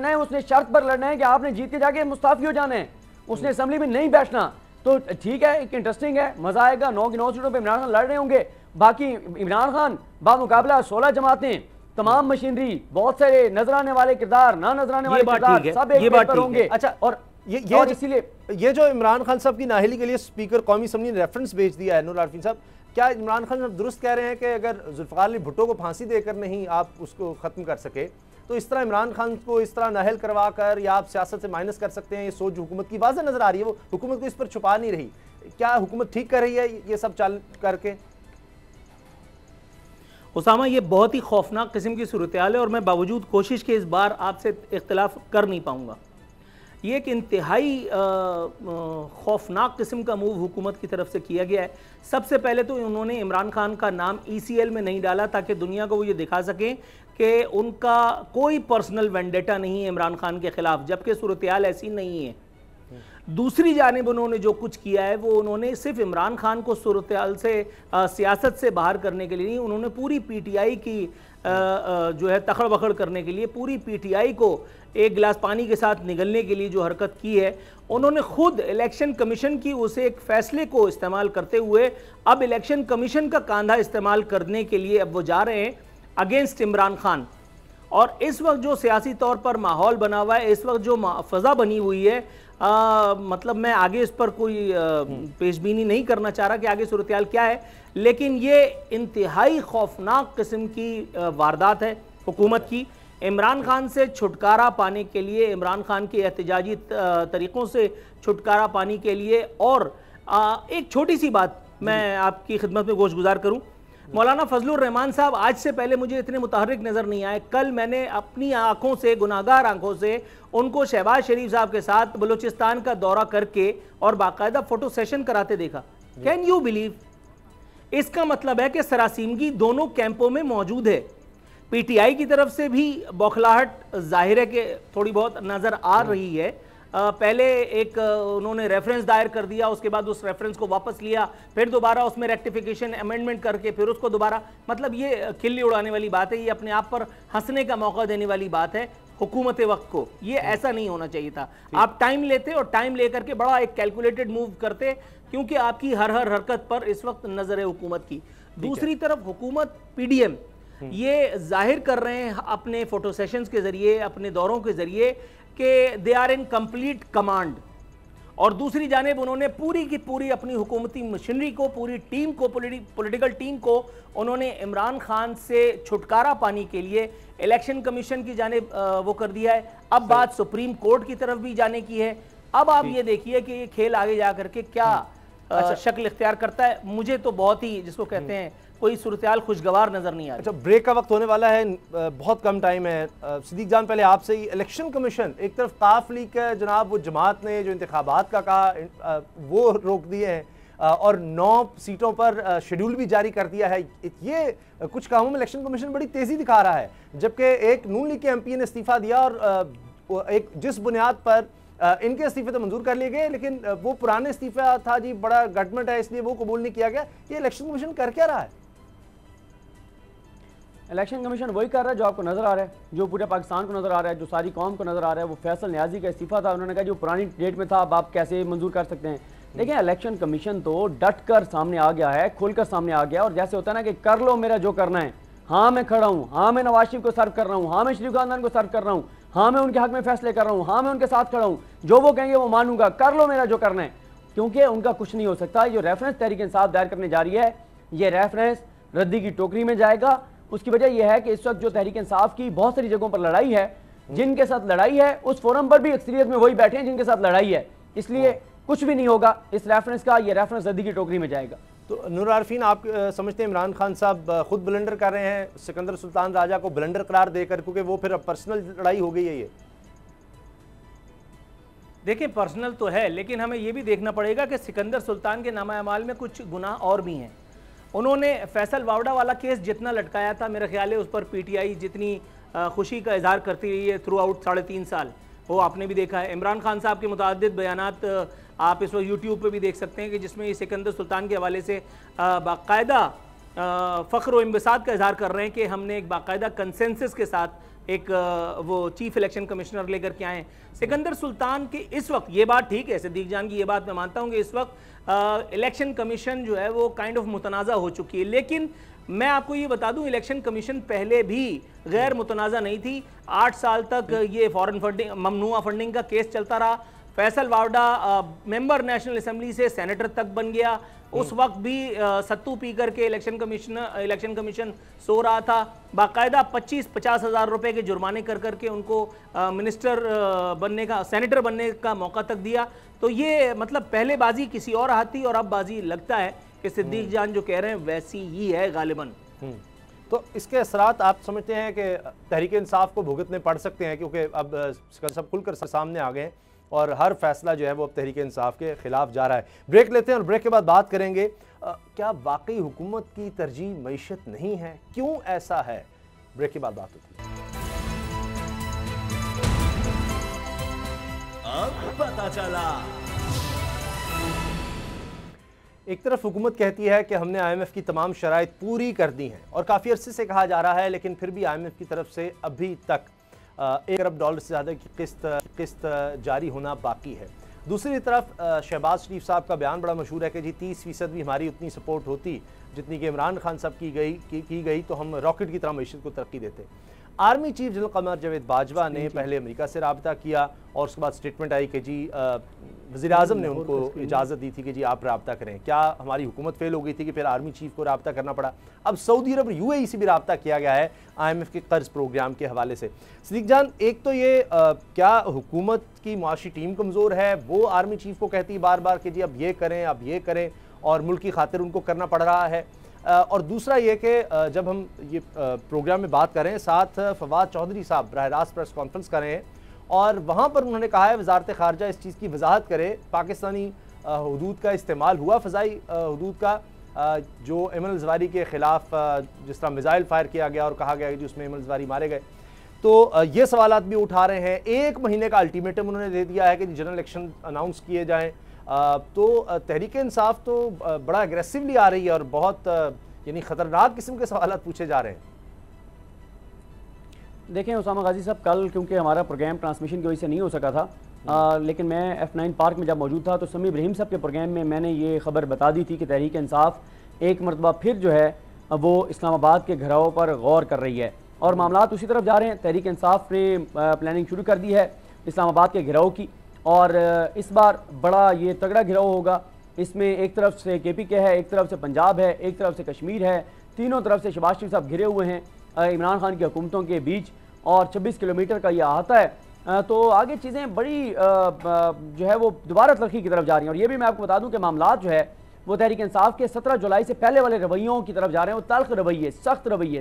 है उसने शर्त पर लड़ना है कि आपने जीत के जाके मुस्ताफी हो जाना है, उसने असेंबली में नहीं बैठना। तो ठीक है, एक इंटरेस्टिंग है, मजा आएगा। 9 की 9 सीटों पे इमरान खान लड़ रहे होंगे। बाकी इमरान खान बामुकाबला 16 जमातें, तमाम मशीनरी, बहुत सारे नजर आने वाले किरदार, ना नजर आने वाले किरदार, सब एक पर होंगे। अच्छा, और इसीलिए ये जो इमरान खान साहब की नाहली के लिए स्पीकर कौमी असम्बली ने रेफरेंस भेज दिया है, नूर आरफीन साहब, क्या इमरान खान साहब दुरुस्त कह रहे हैं कि अगर जुल्फ़िकार अली भुट्टो को फांसी देकर नहीं आप उसको ख़त्म कर सके, तो इस तरह इमरान खान को इस तरह नाहल करवा कर या आप सियासत से माइनस कर सकते हैं? ये सोच हुकूमत की वाज़ेह नज़र आ रही है, वो हुकूमत को इस पर छुपा नहीं रही। क्या हुकूमत ठीक कर रही है ये सब चाल करके? उसामा, ये बहुत ही खौफनाक किस्म की सूरत हाल है और मैं बावजूद कोशिश के इस बार आपसे इख्तिलाफ कर नहीं पाऊंगा। ये एक इंतहाई खौफनाक किस्म का मूव हुकूमत की तरफ से किया गया है। सबसे पहले तो उन्होंने इमरान खान का नाम ECL में नहीं डाला ताकि दुनिया को वो ये दिखा सकें कि उनका कोई पर्सनल वेंडेटा नहीं है इमरान खान के खिलाफ, जबकि सूरत हाल ऐसी नहीं है। दूसरी जानिब उन्होंने जो कुछ किया है वो उन्होंने सिर्फ इमरान खान को सूरत हाल से सियासत से बाहर करने के लिए नहीं, उन्होंने पूरी PTI की जो है तखड़ बखड़ करने के लिए, पूरी PTI को एक गिलास पानी के साथ निगलने के लिए जो हरकत की है, उन्होंने खुद इलेक्शन कमीशन की उसे एक फैसले को इस्तेमाल करते हुए अब इलेक्शन कमीशन का कांधा इस्तेमाल करने के लिए अब वो जा रहे हैं अगेंस्ट इमरान खान। और इस वक्त जो सियासी तौर पर माहौल बना हुआ है, इस वक्त जो फ़ज़ा बनी हुई है, मतलब मैं आगे इस पर कोई पेशबीनी नहीं करना चाह रहा कि आगे सूरत हाल क्या है, लेकिन ये इंतहाई खौफनाक किस्म की वारदात है हुकूमत की। इमरान खान से छुटकारा पाने के लिए, इमरान खान के एहतजाजी तरीक़ों से छुटकारा पाने के लिए, और एक छोटी सी बात मैं आपकी खिदमत में गोशगुजार करूँ। मौलाना फजलुर रहमान साहब आज से पहले मुझे इतने मुतहर्रिक नज़र नहीं आए। कल मैंने अपनी आंखों से, गुनाहगार आंखों से, उनको शहबाज शरीफ साहब के साथ बलूचिस्तान का दौरा करके और बाकायदा फ़ोटो सेशन कराते देखा। Can you believe? इसका मतलब है कि सरासीमगी दोनों कैंपों में मौजूद है। PTI की तरफ से भी बौखलाहट जाहिर है कि थोड़ी बहुत नज़र आ रही है। पहले एक उन्होंने रेफरेंस दायर कर दिया, उसके बाद उस रेफरेंस को वापस लिया, फिर दोबारा उसमें रेक्टिफिकेशन अमेंडमेंट करके फिर उसको दोबारा, मतलब ये खिल्ली उड़ाने वाली बात है, ये अपने आप पर हंसने का मौका देने वाली बात है हुकूमत वक्त को। ये ऐसा नहीं होना चाहिए था। आप टाइम लेते और टाइम लेकर के बड़ा एक कैलकुलेटेड मूव करते, क्योंकि आपकी हर हरकत पर इस वक्त नजर है हुकूमत की। दूसरी तरफ हुकूमत PDM ये जाहिर कर रहे हैं अपने फोटो सेशंस के जरिए, अपने दौरों के जरिए कि they are in complete command, और दूसरी जानिब उन्होंने पूरी की पूरी अपनी हुकूमती मशीनरी को, पूरी टीम को, पॉलिटिकल टीम को उन्होंने इमरान खान से छुटकारा पाने के लिए इलेक्शन कमीशन की जानिब वो कर दिया है। अब बात सुप्रीम कोर्ट की तरफ भी जाने की है। अब आप ये देखिए कि ये खेल आगे जा करके क्या शक्ल इख्तियार करता है। मुझे तो बहुत ही, जिसको कहते हैं, कोई सूरत हाल खुशगवार नजर नहीं आ रही। अच्छा, ब्रेक का वक्त होने वाला है, बहुत कम टाइम है। सिद्दीक जान, पहले आपसे ही, इलेक्शन कमीशन एक तरफ काफ लीग का जनाब, वो जमात ने जो इंतखाबात का कहा वो रोक दिए हैं, और 9 सीटों पर शेड्यूल भी जारी कर दिया है। ये कुछ कामों में इलेक्शन कमीशन बड़ी तेज़ी दिखा रहा है, जबकि एक नून लीग के MP ने इस्तीफ़ा दिया और एक जिस बुनियाद पर इनके इस्तीफे तो मंजूर कर लिए गए, लेकिन वो पुराने इस्तीफा था जी, बड़ा गठमेंट है इसलिए वो कबूल नहीं किया गया। ये इलेक्शन कमीशन कर क्या रहा है? इलेक्शन कमीशन वही कर रहा है जो आपको नजर आ रहा है, जो पूरे पाकिस्तान को नजर आ रहा है, जो सारी कौम को नजर आ रहा है। वो फैसल न्याजी का इस्तीफा था, उन्होंने कहा जो पुरानी डेट में था अब आप कैसे मंजूर कर सकते हैं। देखिए, इलेक्शन कमीशन तो डट कर सामने आ गया है, खुलकर सामने आ गया, और जैसे होता है ना कि कर लो मेरा जो करना है, हाँ मैं खड़ा हूँ, हाँ मैं नवाज शरीफ को सर्व कर रहा हूँ, हाँ मैं शरीफ खानदान को सर्व कर रहा हूँ, हाँ मैं उनके हक में फैसले कर रहा हूँ, हाँ मैं उनके साथ खड़ा हूँ, जो वो कहेंगे वो मानूंगा, कर लो मेरा जो करना है। क्योंकि उनका कुछ नहीं हो सकता। जो रेफरेंस तहरीक इंसाफ दायर करने जा रही है, ये रेफरेंस रद्दी की टोकरी में जाएगा। उसकी वजह यह है कि इस वक्त जो तहरीक इंसाफ की बहुत सारी जगहों पर लड़ाई है, जिनके साथ लड़ाई है उस फोरम पर भी अक्सरियत में वही बैठे हैं जिनके साथ लड़ाई है, इसलिए कुछ भी नहीं होगा इस रेफरेंस का। ये रेफरेंस रद्दी की टोकरी में जाएगा। तो नूर आरफीन, आप समझते हैं इमरान खान साहब खुद ब्लंडर कर रहे हैं, सिकंदर सुल्तान राजा को ब्लंडर करार देकर, क्योंकि वो फिर पर्सनल लड़ाई हो गई है? ये देखिए पर्सनल तो है, लेकिन हमें ये भी देखना पड़ेगा कि सिकंदर सुल्तान के नामा अमाल में कुछ गुनाह और भी हैं। उन्होंने फैसल वावड़ा वाला केस जितना लटकाया था, मेरा ख्याल है उस पर पीटीआई जितनी खुशी का इजहार करती रही है थ्रू आउट 3.5 साल, वो आपने भी देखा है। इमरान खान साहब के मुताद्दिद बयानात आप इस वक्त यूट्यूब पे भी देख सकते हैं कि जिसमें ये सिकंदर सुल्तान के हवाले से बाकायदा फ़ख्र व इंबसात का इजहार कर रहे हैं कि हमने एक बाकायदा कंसेंसस के साथ एक वो चीफ इलेक्शन कमिश्नर लेकर के आए। सिकंदर सुल्तान की इस वक्त ये बात ठीक है, सिद्दीक जान की ये बात मैं मानता हूँ कि इस वक्त इलेक्शन कमीशन जो है वो काइंड ऑफ मुतनाज़ा हो चुकी है, लेकिन मैं आपको ये बता दूं इलेक्शन कमीशन पहले भी गैर मुतनाज़ा नहीं थी। 8 साल तक ये फॉरेन फंडिंग, ममनुआ फंडिंग का केस चलता रहा। Faisal Vawda member national assembly से सेनेटर तक बन गया, उस वक्त भी सत्तू पी करके इलेक्शन कमीशन सो रहा था। बाकायदा 25-50 हज़ार रुपए के जुर्माने कर करके उनको मिनिस्टर बनने का, सेनेटर बनने का मौका तक दिया। तो ये मतलब पहले बाजी किसी और हाथ थी और अब बाजी लगता है कि सिद्दीक जान जो कह रहे हैं वैसी ही है गालिबन। तो इसके असरात आप समझते हैं कि तहरीक इंसाफ को भुगतने पड़ सकते हैं, क्योंकि अब सब खुलकर सामने आ गए हैं और हर फैसला जो है वो अब तहरीक इंसाफ के खिलाफ जा रहा है। ब्रेक लेते हैं और ब्रेक के बाद बात करेंगे क्या वाकई हुकूमत की तरजीह मईशत नहीं है, क्यों ऐसा है। ब्रेक के बाद बात होती है। अब पता चला। एक तरफ हुकूमत कहती है कि हमने IMF की तमाम शराइत पूरी कर दी हैं और काफ़ी अरसे से कहा जा रहा है, लेकिन फिर भी IMF की तरफ से अभी तक $1 अरब से ज़्यादा की किस्त जारी होना बाकी है। दूसरी तरफ शहबाज शरीफ साहब का बयान बड़ा मशहूर है कि जी 30% भी हमारी उतनी सपोर्ट होती जितनी कि इमरान खान साहब की गई तो हम रॉकेट की तरह मईशत को तरक्की देते। Army chief general Qamar Javed Bajwa ने पहले अमेरिका से रब्ता किया और उसके बाद स्टेटमेंट आई कि जी वज़ीर आज़म ने उनको इजाज़त दी थी कि जी आप रब्ता करें। क्या हमारी हुकूमत फेल हो गई थी कि फिर आर्मी चीफ को रब्ता करना पड़ा। अब सऊदी अरब UAE से भी रब्ता किया गया है IMF के कर्ज प्रोग्राम के हवाले से। सिद्दीक जान, एक तो ये क्या हुकूमत की मुआशी टीम कमज़ोर है, वो आर्मी चीफ को कहती है बार बार कि जी अब ये करें अब ये करें और मुल्क की खातिर उनको करना पड़ रहा है। और दूसरा ये कि जब हम ये प्रोग्राम में बात करें, साथ फवाद चौधरी साहब बराह रास्त प्रेस कॉन्फ्रेंस कर रहे हैं और वहाँ पर उन्होंने कहा है वजारत ख़ारजा इस चीज़ की वजाहत करे, पाकिस्तानी हदूद का इस्तेमाल हुआ फ़ज़ाई हदूद का, जो एमन अल-ज़वारी के ख़िलाफ़ जिस तरह मिज़ाइल फायर किया गया और कहा गया कि उसमें एमन अल-ज़वारी मारे गए। तो ये सवालात भी उठा रहे हैं। 1 महीने का अल्टीमेटम उन्होंने दे दिया है कि जनरल इलेक्शन अनाउंस किए जाएँ। तो तहरीक इंसाफ तो बड़ा एग्रेसिवली आ रही है और बहुत यानी ख़तरनाक किस्म के सवालात पूछे जा रहे हैं। देखें उसामा गाजी साहब, कल क्योंकि हमारा प्रोग्राम ट्रांसमिशन की वजह से नहीं हो सका था, लेकिन मैं F9 पार्क में जब मौजूद था तो समी इब्राहिम साहब के प्रोग्राम में मैंने ये खबर बता दी थी कि तहरीक इंसाफ एक मरतबा फिर जो है वो इस्लामाबाद के घरावों पर गौर कर रही है और मामलात उसी तरफ जा रहे हैं। तहरीक इंसाफ ने प्लानिंग शुरू कर दी है इस्लामाबाद के घिराव की और इस बार बड़ा ये तगड़ा घिराव होगा। इसमें एक तरफ से KPK है, एक तरफ से पंजाब है, एक तरफ से कश्मीर है, तीनों तरफ से शहबाज शरीफ साहब घिरे हुए हैं इमरान खान की हुकूमतों के बीच और 26 किलोमीटर का ये अहाता है। तो आगे चीज़ें बड़ी जो है वो दोबारा तरक्की की तरफ जा रही हैं। और ये भी मैं आपको बता दूं कि मामलात जो है वो तहरीक इंसाफ के 17 जुलाई से पहले वाले रवैयों की तरफ जा रहे हैं। वो तल्ख रवैये,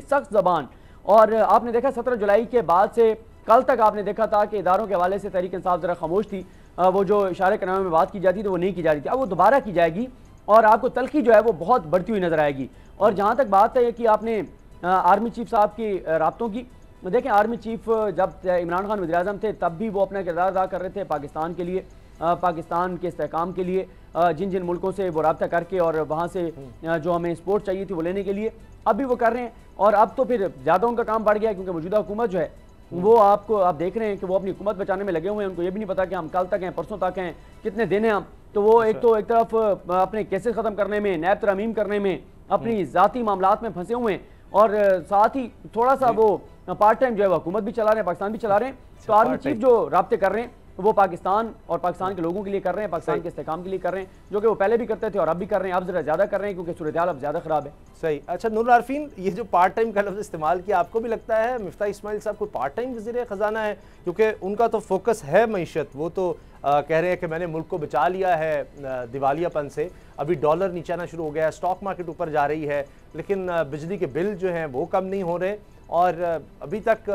सख्त ज़बान। और आपने देखा 17 जुलाई के बाद से कल तक आपने देखा था कि इदारों के हवाले से तहरीक इंसाफ ज़रा खामोश थी, वो जो इशारे करामे में बात की जाती थी वो नहीं की जा रही थी। अब वो दोबारा की जाएगी और आपको तल्खी जो है वो बहुत बढ़ती हुई नजर आएगी। और जहाँ तक बात है कि आपने आर्मी चीफ साहब की राब्तों की, देखें आर्मी चीफ जब इमरान खान वज़ीर आज़म थे तब भी वो अपना किरदार अदा कर रहे थे पाकिस्तान के लिए, पाकिस्तान के इस्तेहकाम के लिए, जिन जिन मुल्कों से वो रब्ता करके और वहाँ से जो हमें सपोर्ट चाहिए थी वो लेने के लिए अब भी वो कर रहे हैं। और अब तो फिर ज़्यादा उनका काम बढ़ गया क्योंकि मौजूदा हुकूमत जो है वो आप देख रहे हैं कि वो अपनी हुकूमत बचाने में लगे हुए हैं। उनको ये भी नहीं पता कि हम कल तक हैं, परसों तक हैं, कितने दिन हैं हम। तो वो एक तरफ अपने केसेस ख़त्म करने में, नैब तरमीम करने में, अपनी ज़ाती मामलात में फंसे हुए हैं और साथ ही थोड़ा सा वो पार्ट टाइम जो है वो हुकूमत भी चला रहे हैं, पाकिस्तान भी चला रहे हैं। तो आर्मी चीफ जो राब्ते कर रहे हैं वो पाकिस्तान और पाकिस्तान के लोगों के लिए कर रहे हैं, पाकिस्तान के इस्तेहकाम के लिए कर रहे हैं, जो कि वो पहले भी करते थे और अब भी कर रहे हैं। अब जरा ज़्यादा कर रहे हैं क्योंकि सूरत हाल अब ज़्यादा ख़राब है। सही। अच्छा नूर आरफीन, ये जो पार्ट टाइम का लफ्ज़ इस्तेमाल किया, आपको भी लगता है मिफ्ताह इस्माइल साहब कोई पार्ट टाइम वज़ीर ख़जाना है? क्योंकि उनका तो फोकस है मईशत, वो तो कह रहे हैं कि मैंने मुल्क को बचा लिया है दिवालियापन से। अभी डॉलर नीचे आना शुरू हो गया है, स्टॉक मार्केट ऊपर जा रही है, लेकिन बिजली के बिल जो हैं वो कम नहीं हो रहे और अभी तक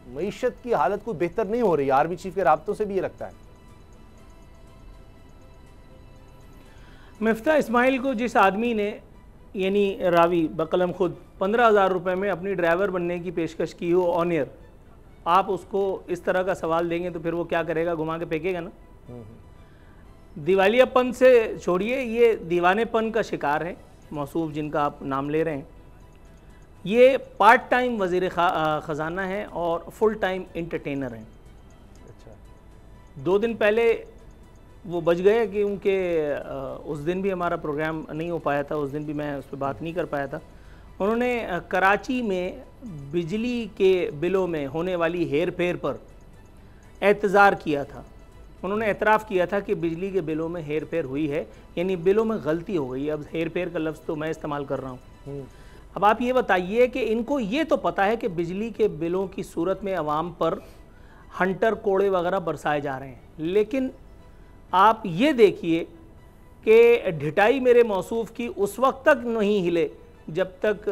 मईशत की हालत कोई बेहतर नहीं हो रही। आर्मी चीफ के राब्तों से भी ये लगता है। मिफ्ता इस्माइल को जिस आदमी ने यानी रावी बकलम खुद 15,000 रुपये में अपनी ड्राइवर बनने की पेशकश की हो ऑन एयर, आप उसको इस तरह का सवाल देंगे तो फिर वो क्या करेगा, घुमा के फेंकेगा ना। दिवालियापन से छोड़िए, ये दीवानेपन का शिकार है मौसूफ जिनका आप नाम ले रहे हैं। ये पार्ट टाइम वज़ीर ख़जाना है और फुल टाइम एंटरटेनर हैं। अच्छा। 2 दिन पहले वो बच गए क्योंकि उस दिन भी हमारा प्रोग्राम नहीं हो पाया था, उस दिन भी मैं उस पर बात नहीं कर पाया था। उन्होंने कराची में बिजली के बिलों में होने वाली हेर फेर पर एतज़ार किया था। उन्होंने एतराफ़ किया था कि बिजली के बिलों में हेर फेर हुई है, यानी बिलों में गलती हो गई है। अब हेर फेर का लफ्ज़ तो मैं इस्तेमाल कर रहा हूँ। अब आप ये बताइए कि इनको ये तो पता है कि बिजली के बिलों की सूरत में अवाम पर हंटर कोड़े वगैरह बरसाए जा रहे हैं, लेकिन आप ये देखिए कि ढिटाई मेरे मौसूफ़ की उस वक्त तक नहीं हिले जब तक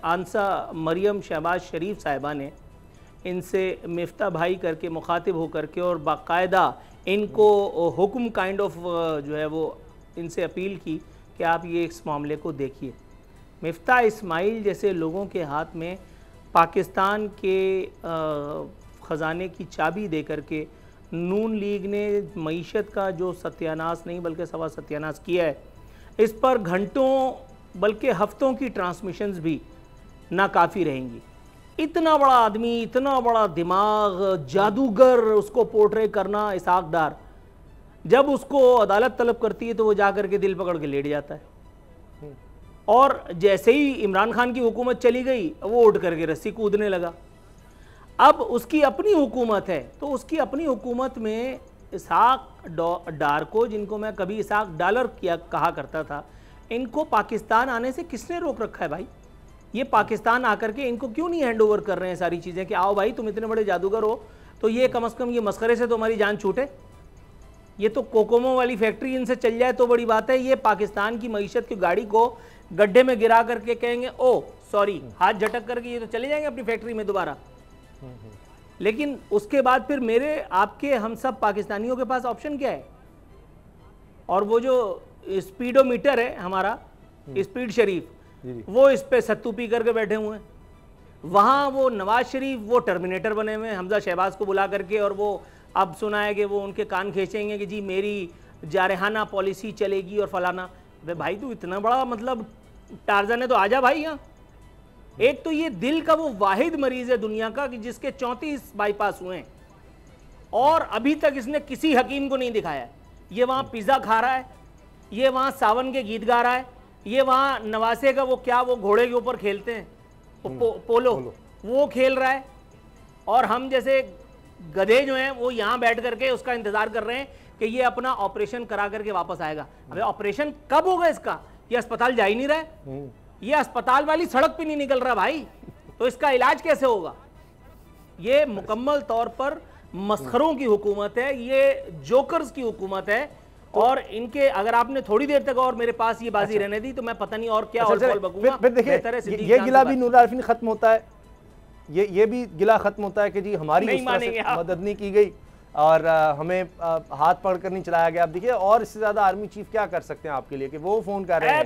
आंसा मरियम शहबाज शरीफ साहिबा ने इनसे मिफ्ता भाई करके मुखातिब होकर के और बाकायदा इनको हुक्म काइंड ऑफ जो है वो इनसे अपील की कि आप ये इस मामले को देखिए। मिफ्ता इस्माइल जैसे लोगों के हाथ में पाकिस्तान के ख़जाने की चाबी दे करके नून लीग ने मईशत का जो सत्यानाश नहीं बल्कि सवा सत्यानाश किया है, इस पर घंटों बल्कि हफ्तों की ट्रांसमिशंस भी नाकाफ़ी रहेंगी। इतना बड़ा आदमी, इतना बड़ा दिमाग, जादूगर, उसको पोर्ट्रे करना इसहाक डार, जब उसको अदालत तलब करती है तो वो जा कर के दिल पकड़ के लेट जाता है। और जैसे ही इमरान खान की हुकूमत चली गई वो उठ करके रस्सी कूदने लगा। अब उसकी अपनी हुकूमत है तो उसकी अपनी हुकूमत में इसहाक डार को, जिनको मैं कभी इसहाक डालर किया कहा करता था, इनको पाकिस्तान आने से किसने रोक रखा है भाई? ये पाकिस्तान आकर के इनको क्यों नहीं हैंड ओवर कर रहे हैं सारी चीज़ें कि आओ भाई तुम इतने बड़े जादूगर हो तो ये कम से कम ये मस्खरे से तो हमारी जान छूटे। ये तो कोकोमो वाली फैक्ट्री इनसे चल जाए तो बड़ी बात है। ये पाकिस्तान की मईशत की गाड़ी को गड्ढे में गिरा करके कहेंगे ओ सॉरी, हाथ झटक करके ये तो चले जाएंगे अपनी फैक्ट्री में दोबारा। लेकिन उसके बाद फिर मेरे आपके हम सब पाकिस्तानियों के पास ऑप्शन क्या है? और वो जो स्पीडोमीटर है हमारा, स्पीड शरीफ, वो इस पे सत्तू पी करके बैठे हुए हैं। वहाँ वो नवाज शरीफ वो टर्मिनेटर बने हुए हैं हमजा शहबाज को बुला करके, और वो अब सुना है कि वो उनके कान खींचेंगे कि जी मेरी जारहाना पॉलिसी चलेगी और फलाना। वे भाई तू इतना बड़ा मतलब टार्जन है तो आजा भाई यहाँ। एक तो ये दिल का वो वाहिद मरीज है दुनिया का कि जिसके 34 बाईपास हुए हैं और अभी तक इसने किसी हकीम को नहीं दिखाया। ये वहाँ पिज़्ज़ा खा रहा है, ये वहाँ सावन के गीत गा रहा है, ये वहाँ नवासे का वो क्या वो घोड़े के ऊपर खेलते हैं पोलो वो खेल रहा है, और हम जैसे गधे जो हैं वो यहाँ बैठ करके उसका इंतजार कर रहे हैं कि ये अपना ऑपरेशन करा करके वापस आएगा। अबे ऑपरेशन कब होगा इसका? ये अस्पताल जा ही नहीं रहा है, ये अस्पताल वाली सड़क पे नहीं निकल रहा भाई, तो इसका इलाज कैसे होगा? ये मुकम्मल तौर पर मस्खरों की हुकूमत है, ये जोकर्स की हुकूमत है। और इनके अगर आपने थोड़ी देर तक और मेरे पास ये बाजी रहने दी तो मैं पता नहीं और क्या और बकूंगा। फिर देखिए ये गिला भी नूर आरिफीन खत्म होता है, ये भी गिला खत्म होता है कि जी हमारी मदद नहीं की गई और हमें हाथ पकड़ कर नहीं चलाया गया। अब देखिए और इससे ज्यादा आर्मी चीफ क्या कर सकते हैं आपके लिए कि वो फोन कर रहे हैं।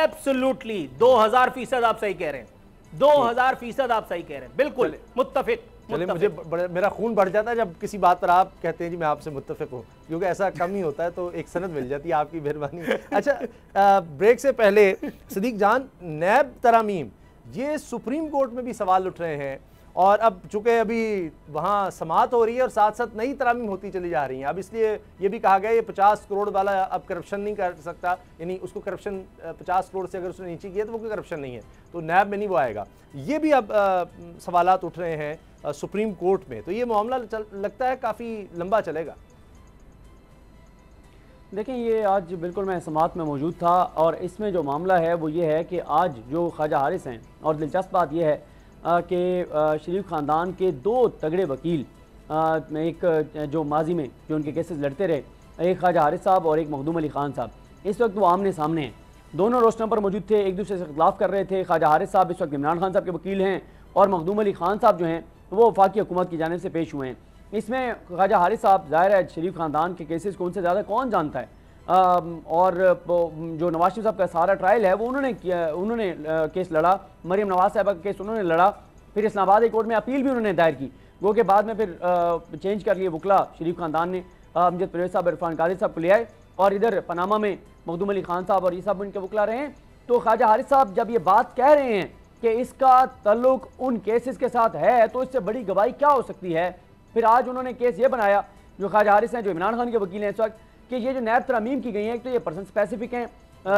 एब्सोल्युटली 2000% आप सही कह रहे हैं, 2000% आप सही कह रहे हैं, बिल्कुल मुत्तफिक। चलिए मुझे मेरा खून बढ़ जाता है जब किसी बात पर आप कहते हैं जी मैं आपसे मुत्तफिक हूँ, क्योंकि ऐसा कम ही होता है तो एक सनद मिल जाती है, आपकी मेहरबानी। अच्छा ब्रेक से पहले सदीक जान, नैब तरामीम ये सुप्रीम कोर्ट में भी सवाल उठ रहे हैं और अब चूंकि अभी वहाँ समाअत हो रही है और साथ साथ नई तरामीम होती चली जा रही हैं। अब इसलिए ये भी कहा गया ये 50 करोड़ वाला अब करप्शन नहीं कर सकता, यानी उसको करप्शन 50 करोड़ से अगर उसने नीचे किया तो वो कोई करप्शन नहीं है, तो नैब में नहीं वो आएगा। ये भी अब सवालात उठ रहे हैं सुप्रीम कोर्ट में, तो ये मामला लगता है काफ़ी लंबा चलेगा। देखें ये आज बिल्कुल मैं समाअत में मौजूद था और इसमें जो मामला है वो ये है कि आज जो ख्वाजा हारिस हैं, और दिलचस्प बात यह है कि शरीफ ख़ानदान के 2 तगड़े वकील एक जो माजी में जो उनके केसेस लड़ते रहे, एक ख्वाजा हारिस साहब और एक मखदूम अली ख़ान साहब, इस वक्त वो आमने सामने हैं, दोनों रोस्टर पर मौजूद थे, एक दूसरे से खिलाफ कर रहे थे। ख्वाजा हारिस साहब इस वक्त इमरान खान साहब के वकील हैं और मखदूम अली ख़ान साहब जो हैं वो वफाकी हुकूमत की जानिब से पेश हुए हैं। इसमें ख्वाजा हारिस साहब, ज़ाहिर है शरीफ ख़ानदान के केसेस को उनसे ज़्यादा कौन जानता है, और जो नवाज शरीफ साहब का सारा ट्रायल है वो उन्होंने केस लड़ा, मरीम नवाज साहबा का केस उन्होंने लड़ा, फिर इस्लामाबाद हाई कोर्ट में अपील भी उन्होंने दायर की, वो के बाद में फिर चेंज कर लिए वकला शरीफ खानदान ने, अमजद परवेज साहब, इरफान कादिर साहब को ले आए और इधर पनामा में मखदूम अली खान साहब और ये सब उनके वकला रहे हैं। तो ख्वाजा हारिस साहब जब ये बात कह रहे हैं कि इसका तल्लुक उन केसेस के साथ है तो इससे बड़ी गवाही क्या हो सकती है। फिर आज उन्होंने केस ये बनाया जो ख्वाजा हारिस हैं, जो इमरान खान के वकील हैं इस वक्त, कि ये जो नैब तरमीम की गई हैं, एक तो ये पर्सन स्पेसिफिक हैं,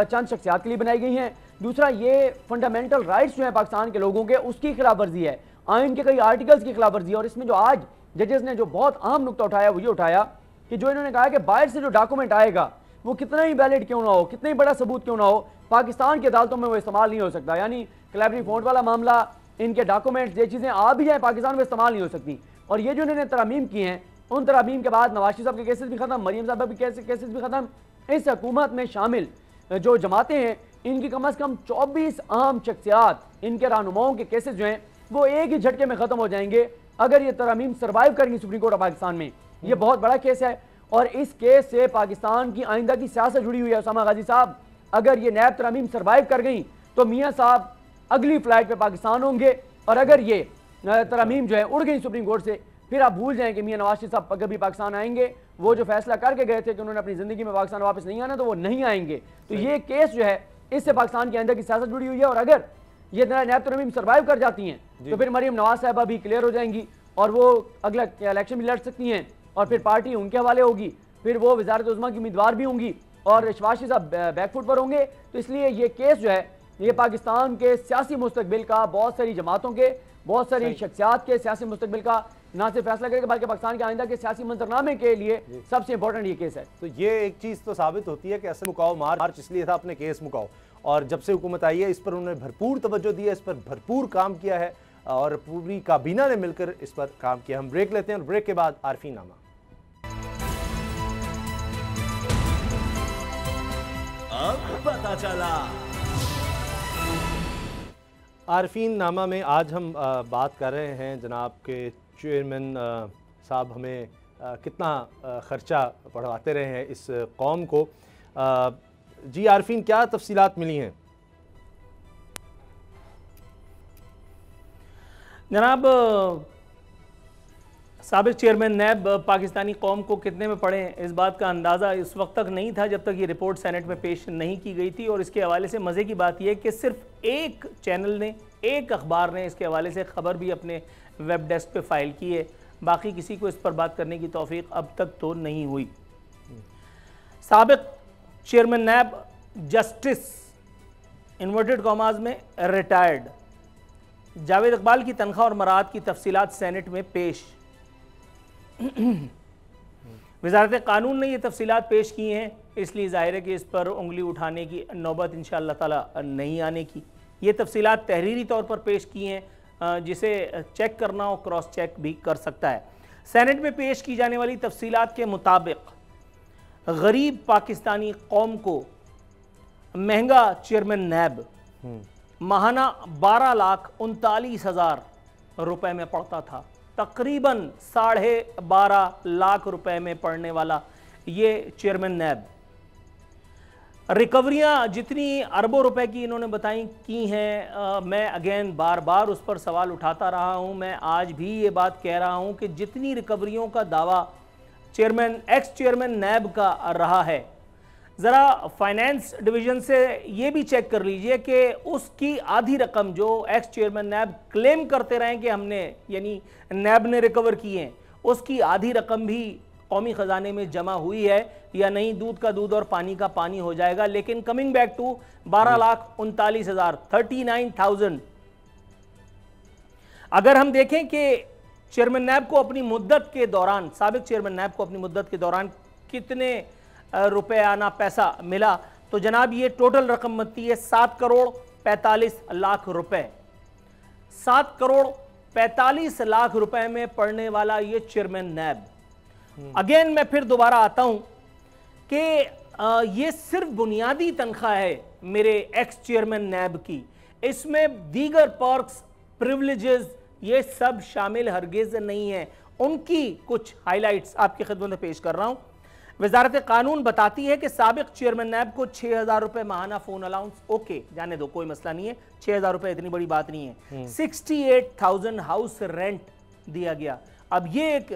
चंद शख्सियात के लिए बनाई गई हैं, दूसरा ये फंडामेंटल राइट्स जो हैं पाकिस्तान के लोगों के उसकी खिलाफ वर्जी है, आइन के कई आर्टिकल्स की खिलाफ वर्जी है। और इसमें जो आज जजेस ने जो बहुत अहम नुकता उठाया वो ये उठाया कि जो इन्होंने कहा कि बाहर से जो डॉक्यूमेंट आएगा वो कितना ही वैलिड क्यों ना हो, कितना ही बड़ा सबूत क्यों ना हो, पाकिस्तान की अदालतों में वो इस्तेमाल नहीं हो सकता। यानी क्लैबरी फोर्ट वाला मामला, इनके डॉक्यूमेंट्स, ये चीज़ें आ भी जाए पाकिस्तान में इस्तेमाल नहीं हो सकती। और ये जो इन्होंने तरमीम की हैं, उन तरमीम के बाद नवाज शरीफ साहब के केसेस भी खत्म, मरीम साहब के केसेस भी खत्म। इस हुकूमत में शामिल जो जमातें हैं इनकी कम से कम 24 अहम शख्सियात, इनके रहनुमाओं के केसेस जो हैं वो एक ही झटके में खत्म हो जाएंगे अगर ये तरमीम सर्वाइव करेंगी सुप्रीम कोर्ट ऑफ पाकिस्तान में। ये बहुत बड़ा केस है और इस केस से पाकिस्तान की आइंदा की सियासत जुड़ी हुई है। उसामा गाजी साहब, अगर ये नैब तरमीम सर्वाइव कर गई तो मियाँ साहब अगली फ्लाइट पे पाकिस्तान होंगे, और अगर ये तरमीम जो है उड़ गई सुप्रीम कोर्ट से, फिर आप भूल जाएं कि मियाँ नवाज शरीफ साहब कभी पाकिस्तान आएंगे। वो जो फैसला करके गए थे कि उन्होंने अपनी जिंदगी में पाकिस्तान वापस नहीं आना, तो वो नहीं आएंगे। तो ये केस जो है इससे पाकिस्तान के अंदर की सियासत जुड़ी हुई है, और अगर ये नैब तरमीम सर्वाइव कर जाती हैं तो फिर मरीम नवाज साहबा भी क्लियर हो जाएंगी और वो अगला इलेक्शन भी लड़ सकती हैं और फिर पार्टी उनके हवाले होगी, फिर वो वज़ारत उज़्मा की उम्मीदवार भी होंगी और शहबाज शरीफ साहब बैकफुट पर होंगे। तो इसलिए ये केस जो है ये पाकिस्तान के सियासी मुस्तकबिल का, बहुत सारी जमातों के, बहुत सारी शख्सियात के सियासी मुस्तकबिल का ना सिर्फ फैसला करेगा बल्कि पाकिस्तान के आइंदा के सियासी मंजरनामे के लिए सबसे इंपॉर्टेंट ये केस है। तो ये एक चीज़ तो साबित होती है कि असल मुकाओ मार्च इसलिए था अपने केस मुकाओ, और जब से हुकूमत आई है इस पर उन्होंने भरपूर तवज्जो दी है, इस पर भरपूर काम किया है और पूरी काबीना ने मिलकर इस पर काम किया। हम ब्रेक लेते हैं और ब्रेक के बाद आरफीन नामा। अब पता चला आरफीन नामा में आज हम बात कर रहे हैं जनाब के चेयरमैन साहब हमें कितना ख़र्चा पढ़वाते रहे हैं इस कौम को। जी आरफीन, क्या तफसीलात मिली हैं? जनाब, साबिक चेयरमैन नैब पाकिस्तानी कौम को कितने में पड़े इस बात का अंदाज़ा इस वक्त तक नहीं था जब तक ये रिपोर्ट सेनेट में पेश नहीं की गई थी। और इसके हवाले से मज़े की बात यह कि सिर्फ एक चैनल ने, एक अखबार ने इसके हवाले से ख़बर भी अपने वेब डेस्क पे फाइल की है, बाकी किसी को इस पर बात करने की तौफीक अब तक तो नहीं हुई। साबिक चेयरमैन नैब जस्टिस इन्वर्टेड कॉमाज में रिटायर्ड जावेद इकबाल की तनख्वाह और मराद की तफसीलात सेनेट में पेश। वज़ारत कानून ने ये तफसीलात पेश की हैं, इसलिए ज़ाहिर है कि इस पर उंगली उठाने की नौबत इंशाअल्लाह ताला नहीं आने की। ये तफसीलात तहरीरी तौर पर पेश की हैं, जिसे चेक करना हो क्रॉस चेक भी कर सकता है। सेनेट में पेश की जाने वाली तफसीलात के मुताबिक गरीब पाकिस्तानी कौम को महंगा चेयरमैन नैब माहाना 12,39,000 रुपए में पड़ता था। तकरीबन 12.5 लाख रुपए में पड़ने वाला ये चेयरमैन नैब, रिकवरियां जितनी अरबों रुपए की इन्होंने बताई की हैं, मैं अगेन बार बार उस पर सवाल उठाता रहा हूं। मैं आज भी ये बात कह रहा हूं कि जितनी रिकवरियों का दावा एक्स चेयरमैन नैब का रहा है, ज़रा फाइनेंस डिवीज़न से ये भी चेक कर लीजिए कि उसकी आधी रकम जो एक्स चेयरमैन नैब क्लेम करते रहे कि हमने, यानी नैब ने रिकवर की हैं, उसकी आधी रकम भी कौमी ख़जाने में जमा हुई है या नहीं। दूध का दूध और पानी का पानी हो जाएगा। लेकिन कमिंग बैक टू 12,39,000 39,000, अगर हम देखें कि चेयरमैन नैब को अपनी मुद्दत के दौरान, साबिक चेयरमैन नैब को अपनी मुद्दत के दौरान कितने रुपए आना पैसा मिला, तो जनाब ये टोटल रकम बनती है 7 करोड़ 45 लाख रुपए। 7 करोड़ 45 लाख रुपए में पड़ने वाला ये चेयरमैन नैब। अगेन मैं फिर दोबारा आता हूं कि ये सिर्फ बुनियादी तनख्वाह है मेरे एक्स चेयरमैन नैब की, इसमें दीगर पर्क्स, प्रिविलेजेस ये सब शामिल हरगिज नहीं है। उनकी कुछ हाइलाइट्स आपकी खिदमत में पेश कर रहा हूं। वजारत कानून बताती है कि साबिक चेयरमैन नैब को 6,000 रुपए माहाना फोन अलाउंस, ओके जाने दो, कोई मसला नहीं है, 6,000 रुपए इतनी बड़ी बात नहीं है। 68,000 हाउस रेंट दिया गया। अब ये एक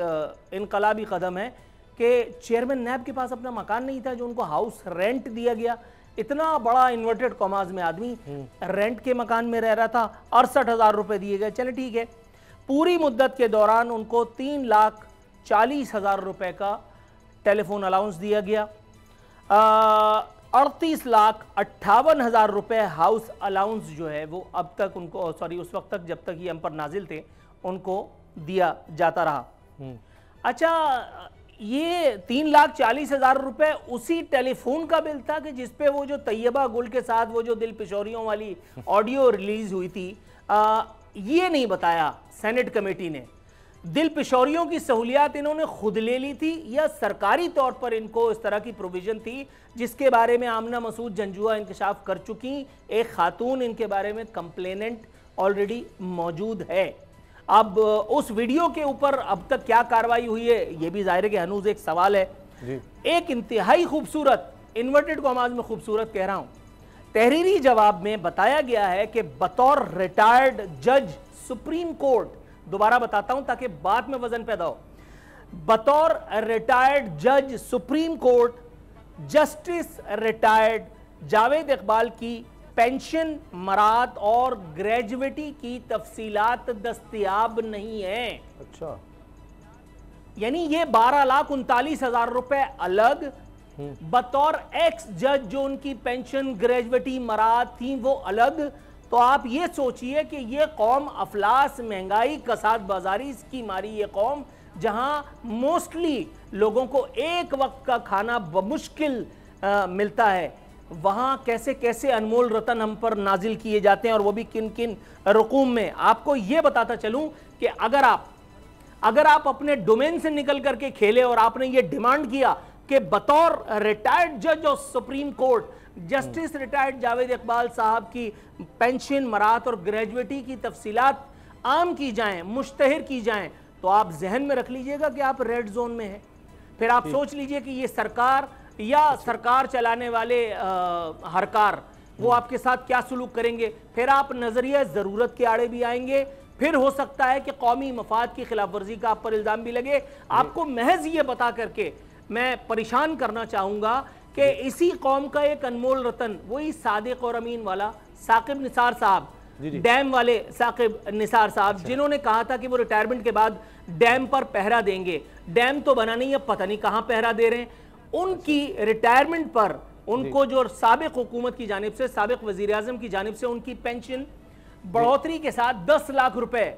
इनकलाबी कदम है कि चेयरमैन नैब के पास अपना मकान नहीं था जो उनको हाउस रेंट दिया गया। इतना बड़ा इन्वर्टेड कॉमाज में आदमी रेंट के मकान में रह रहा था, 68,000 रुपए दिए गए। चले ठीक है, पूरी मुद्दत के दौरान उनको 3,40,000 रुपए का टेलीफोन अलाउंस दिया गया। 38,58,000 रुपए हाउस अलाउंस जो है वो अब तक उनको, सॉरी उस वक्त तक जब तक ये हम पर नाजिल थे, उनको दिया जाता रहा। अच्छा, ये 3,40,000 रुपए उसी टेलीफोन का बिल था कि जिसपे वो जो तैयबा गुल के साथ वो जो दिल पिशोरियों वाली ऑडियो रिलीज हुई थी। ये नहीं बताया सेनेट कमेटी ने दिल पिशोरियों की सहूलियात इन्होंने खुद ले ली थी या सरकारी तौर पर इनको इस तरह की प्रोविजन थी, जिसके बारे में आमना मसूद जंजुआ इंकशाफ कर चुकी। एक खातून इनके बारे में कंप्लेनेंट ऑलरेडी मौजूद है। अब उस वीडियो के ऊपर अब तक क्या कार्रवाई हुई है, ये भी जाहिर है कि हनूज एक सवाल है। एक इंतहाई खूबसूरत, इन्वर्टेड कॉमाज में खूबसूरत कह रहा हूं, तहरीरी जवाब में बताया गया है कि बतौर रिटायर्ड जज सुप्रीम कोर्ट, दोबारा बताता हूं ताकि बात में वजन पैदा हो, बतौर रिटायर्ड जज supreme court justice retired Javed Iqbal की पेंशन, मरात और ग्रेजुएटी की तफसीलात दस्तयाब नहीं है। अच्छा, यानी ये 12,39,000 रुपए अलग, बतौर एक्स जज जो उनकी पेंशन, ग्रेजुएटी, मरात थी वो अलग। तो आप ये सोचिए कि ये कौम अफलास, महंगाई, कसाद बाजारी की मारी ये कौम, जहां मोस्टली लोगों को एक वक्त का खाना बमुश्किल मिलता है, वहां कैसे कैसे अनमोल रतन हम पर नाजिल किए जाते हैं, और वो भी किन किन रकूम में। आपको ये बताता चलूं कि अगर आप अपने डोमेन से निकल करके खेले और आपने ये डिमांड किया कि बतौर रिटायर्ड जज of supreme court justice retired Javed Iqbal साहब की पेंशन, मरात और ग्रेजुएटी की तफसीलात आम की जाएं, मुश्तहिर की जाएं, तो आप जहन में रख लीजिएगा कि आप रेड जोन में हैं। फिर आप सोच लीजिए कि ये सरकार या सरकार चलाने वाले हरकार वो आपके साथ क्या सुलूक करेंगे। फिर आप नजरिया जरूरत के आड़े भी आएंगे, फिर हो सकता है कि कौमी मफाद की खिलाफ वर्जी का आप पर इल्जाम भी लगे। आपको महज ये बता करके मैं परेशान करना चाहूंगा कि इसी कौम का एक अनमोल रतन, वही सादिक और अमीन वाला साकिब निसार साहब, डैम वाले साकिब निसार साहब, जिन्होंने कहा था कि वो रिटायरमेंट के बाद डैम पर पहरा देंगे। डैम तो बना नहीं है, पता नहीं कहां पहरा दे रहे हैं। उनकी रिटायरमेंट पर उनको जो साबिक हुकूमत की जानिब से, साबिक वजीर आजम की जानिब से उनकी पेंशन बढ़ोतरी के साथ 10 लाख रुपए,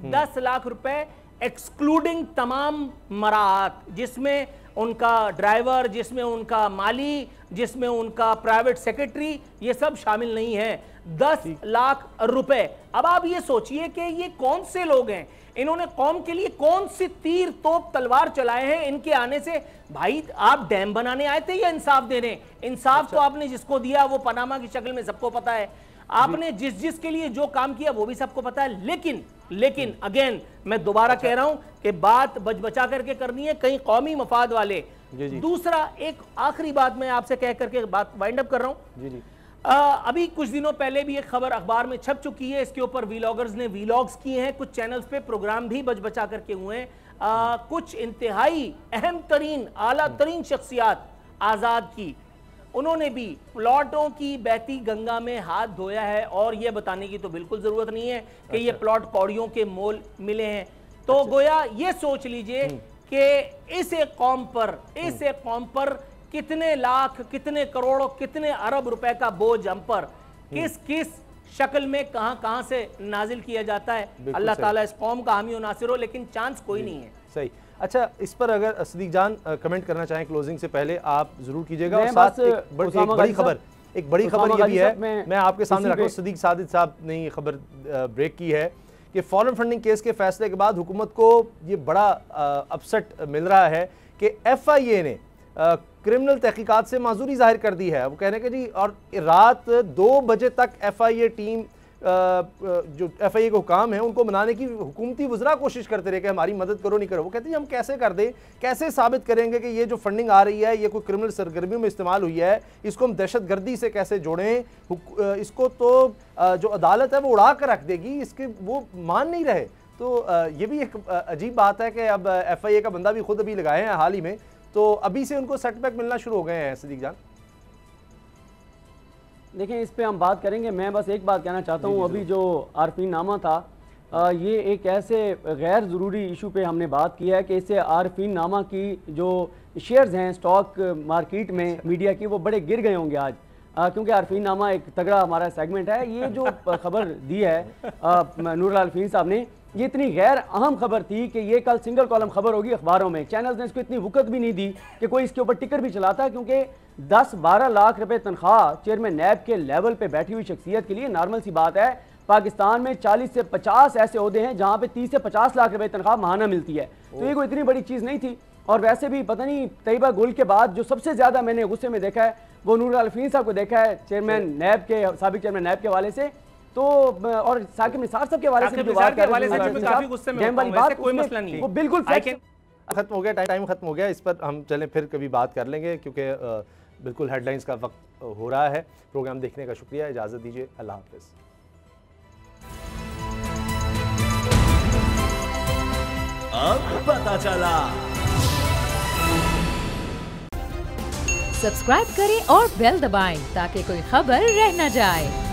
10 लाख रुपए एक्सक्लूडिंग तमाम मराहत, जिसमें उनका ड्राइवर, जिसमें उनका माली, जिसमें उनका प्राइवेट सेक्रेटरी, ये सब शामिल नहीं है। 10 लाख रुपए। अब आप ये सोचिए कि ये कौन से लोग हैं, इन्होंने कौम के लिए कौन सी तीर तोप तलवार चलाए हैं इनके आने से। भाई आप डैम बनाने आए थे या इंसाफ देने? इंसाफ तो आपने जिसको दिया वो पनामा की शक्ल में सबको पता है, आपने जिस के लिए जो काम किया वो भी सबको पता है। लेकिन अगेन मैं दोबारा कह रहा हूं कि बात बचा करके करनी है, कहीं कौमी मफाद वाले। दूसरा एक आखिरी बात मैं आपसे कह करके बात वाइंड अप कर रहा हूं। अभी कुछ दिनों पहले भी एक खबर अखबार में छप चुकी है, इसके ऊपर वीलॉगर्स ने वीलॉग्स किए हैं, कुछ चैनल्स पे प्रोग्राम भी बचा करके हुए हैं। कुछ इंतहाई अहम तरीन, आला तरीन शख्सियात आजाद की, उन्होंने भी प्लॉटों की बहती गंगा में हाथ धोया है, और यह बताने की तो बिल्कुल जरूरत नहीं है कि ये प्लॉट कौड़ियों के मोल मिले हैं। तो गोया ये सोच लीजिए कि इस एक कौम पर कितने लाख, कितने करोड़, कितने अरब रुपए का बोझ हम पर किस किस शक्ल में कहां से नाजिल किया जाता है। अल्लाह ताला इस कौम का हामी और नासिर हो, लेकिन चांस कोई नहीं है। सही। अच्छा, इस पर अगर सदीक जान कमेंट करना चाहें क्लोजिंग से पहले आप जरूर कीजिएगा। और साथ एक बड़ी खबर ये भी है, मैं आपके सामने रख रहा हूं, सदीक सादिक साहब ने ये खबर ब्रेक की है कि फॉरेन फंडिंग केस के फैसले के बाद हुकूमत को ये बड़ा अपसेट मिल रहा है कि FIA ने क्रिमिनल तहकीकात से माजूरी जाहिर कर दी है। वो कह रहे हैं कि जी, और रात 2 बजे तक FIA टीम जो FIA के हुकाम हैं उनको मनाने की हुकूमती वज़रा कोशिश करते रहे कि हमारी मदद करो, नहीं करो। वो कहते हैं हम कैसे कर दें, कैसे साबित करेंगे कि ये जो फंडिंग आ रही है ये कोई क्रिमिनल सरगर्मियों में इस्तेमाल हुई है, इसको हम दहशतगर्दी से कैसे जोड़ें, इसको तो जो अदालत है वो उड़ा कर रख देगी, इसके वो मान नहीं रहे। तो ये भी एक अजीब बात है कि अब FIA का बंदा भी खुद अभी लगाए हैं हाल ही में, तो अभी से उनको सेटबैक मिलना शुरू हो गए हैं। सदीक जान देखिए, इस पे हम बात करेंगे। मैं बस एक बात कहना चाहता हूँ, अभी जो आरफीन नामा था, ये एक ऐसे गैर ज़रूरी इशू पे हमने बात की है कि इससे आरफीन नामा की जो शेयर्स हैं स्टॉक मार्केट में मीडिया की, वो बड़े गिर गए होंगे आज, क्योंकि आरफीन नामा एक तगड़ा हमारा सेगमेंट है। ये जो खबर दी है नूर आरफीन साहब ने, ये इतनी गैर अहम खबर थी कि ये कल सिंगल कॉलम खबर होगी अखबारों में। चैनल्स ने इसको इतनी वक़्त भी नहीं दी कि कोई इसके ऊपर टिकर भी चलाता, क्योंकि 10-12 लाख रुपए तनख्वाह चेयरमैन नैब के लेवल पे बैठी हुई शख्सियत के लिए नॉर्मल सी बात है। पाकिस्तान में 40 से 50 ऐसे ओहदे हैं जहाँ पे 30 से 50 लाख रुपए तनख्वाह माहाना मिलती है, तो ये कोई इतनी बड़ी चीज़ नहीं थी। और वैसे भी पता नहीं तैयबा गुल के बाद जो सबसे ज़्यादा मैंने गुस्से में देखा है वो नूर आरफीन साहब को देखा है, चेयरमैन नैब के, साबिक चेयरमैन नैब के हवाले से। तो और साकिब निसार साहब के हवाले से जो बात कर रहे हैं, कोई मसला नहीं है, वो बिल्कुल खत्म हो गया, टाइम खत्म हो गया। इस पर हम चलें फिर कभी बात कर लेंगे, क्योंकि बिल्कुल हेडलाइंस का वक्त हो रहा है। प्रोग्राम देखने का शुक्रिया, इजाज़त दीजिए, अल्लाह हाफ़िज़। अब पता चला। सब्सक्राइब करें और बेल दबाएं ताकि कोई खबर रह न जाए।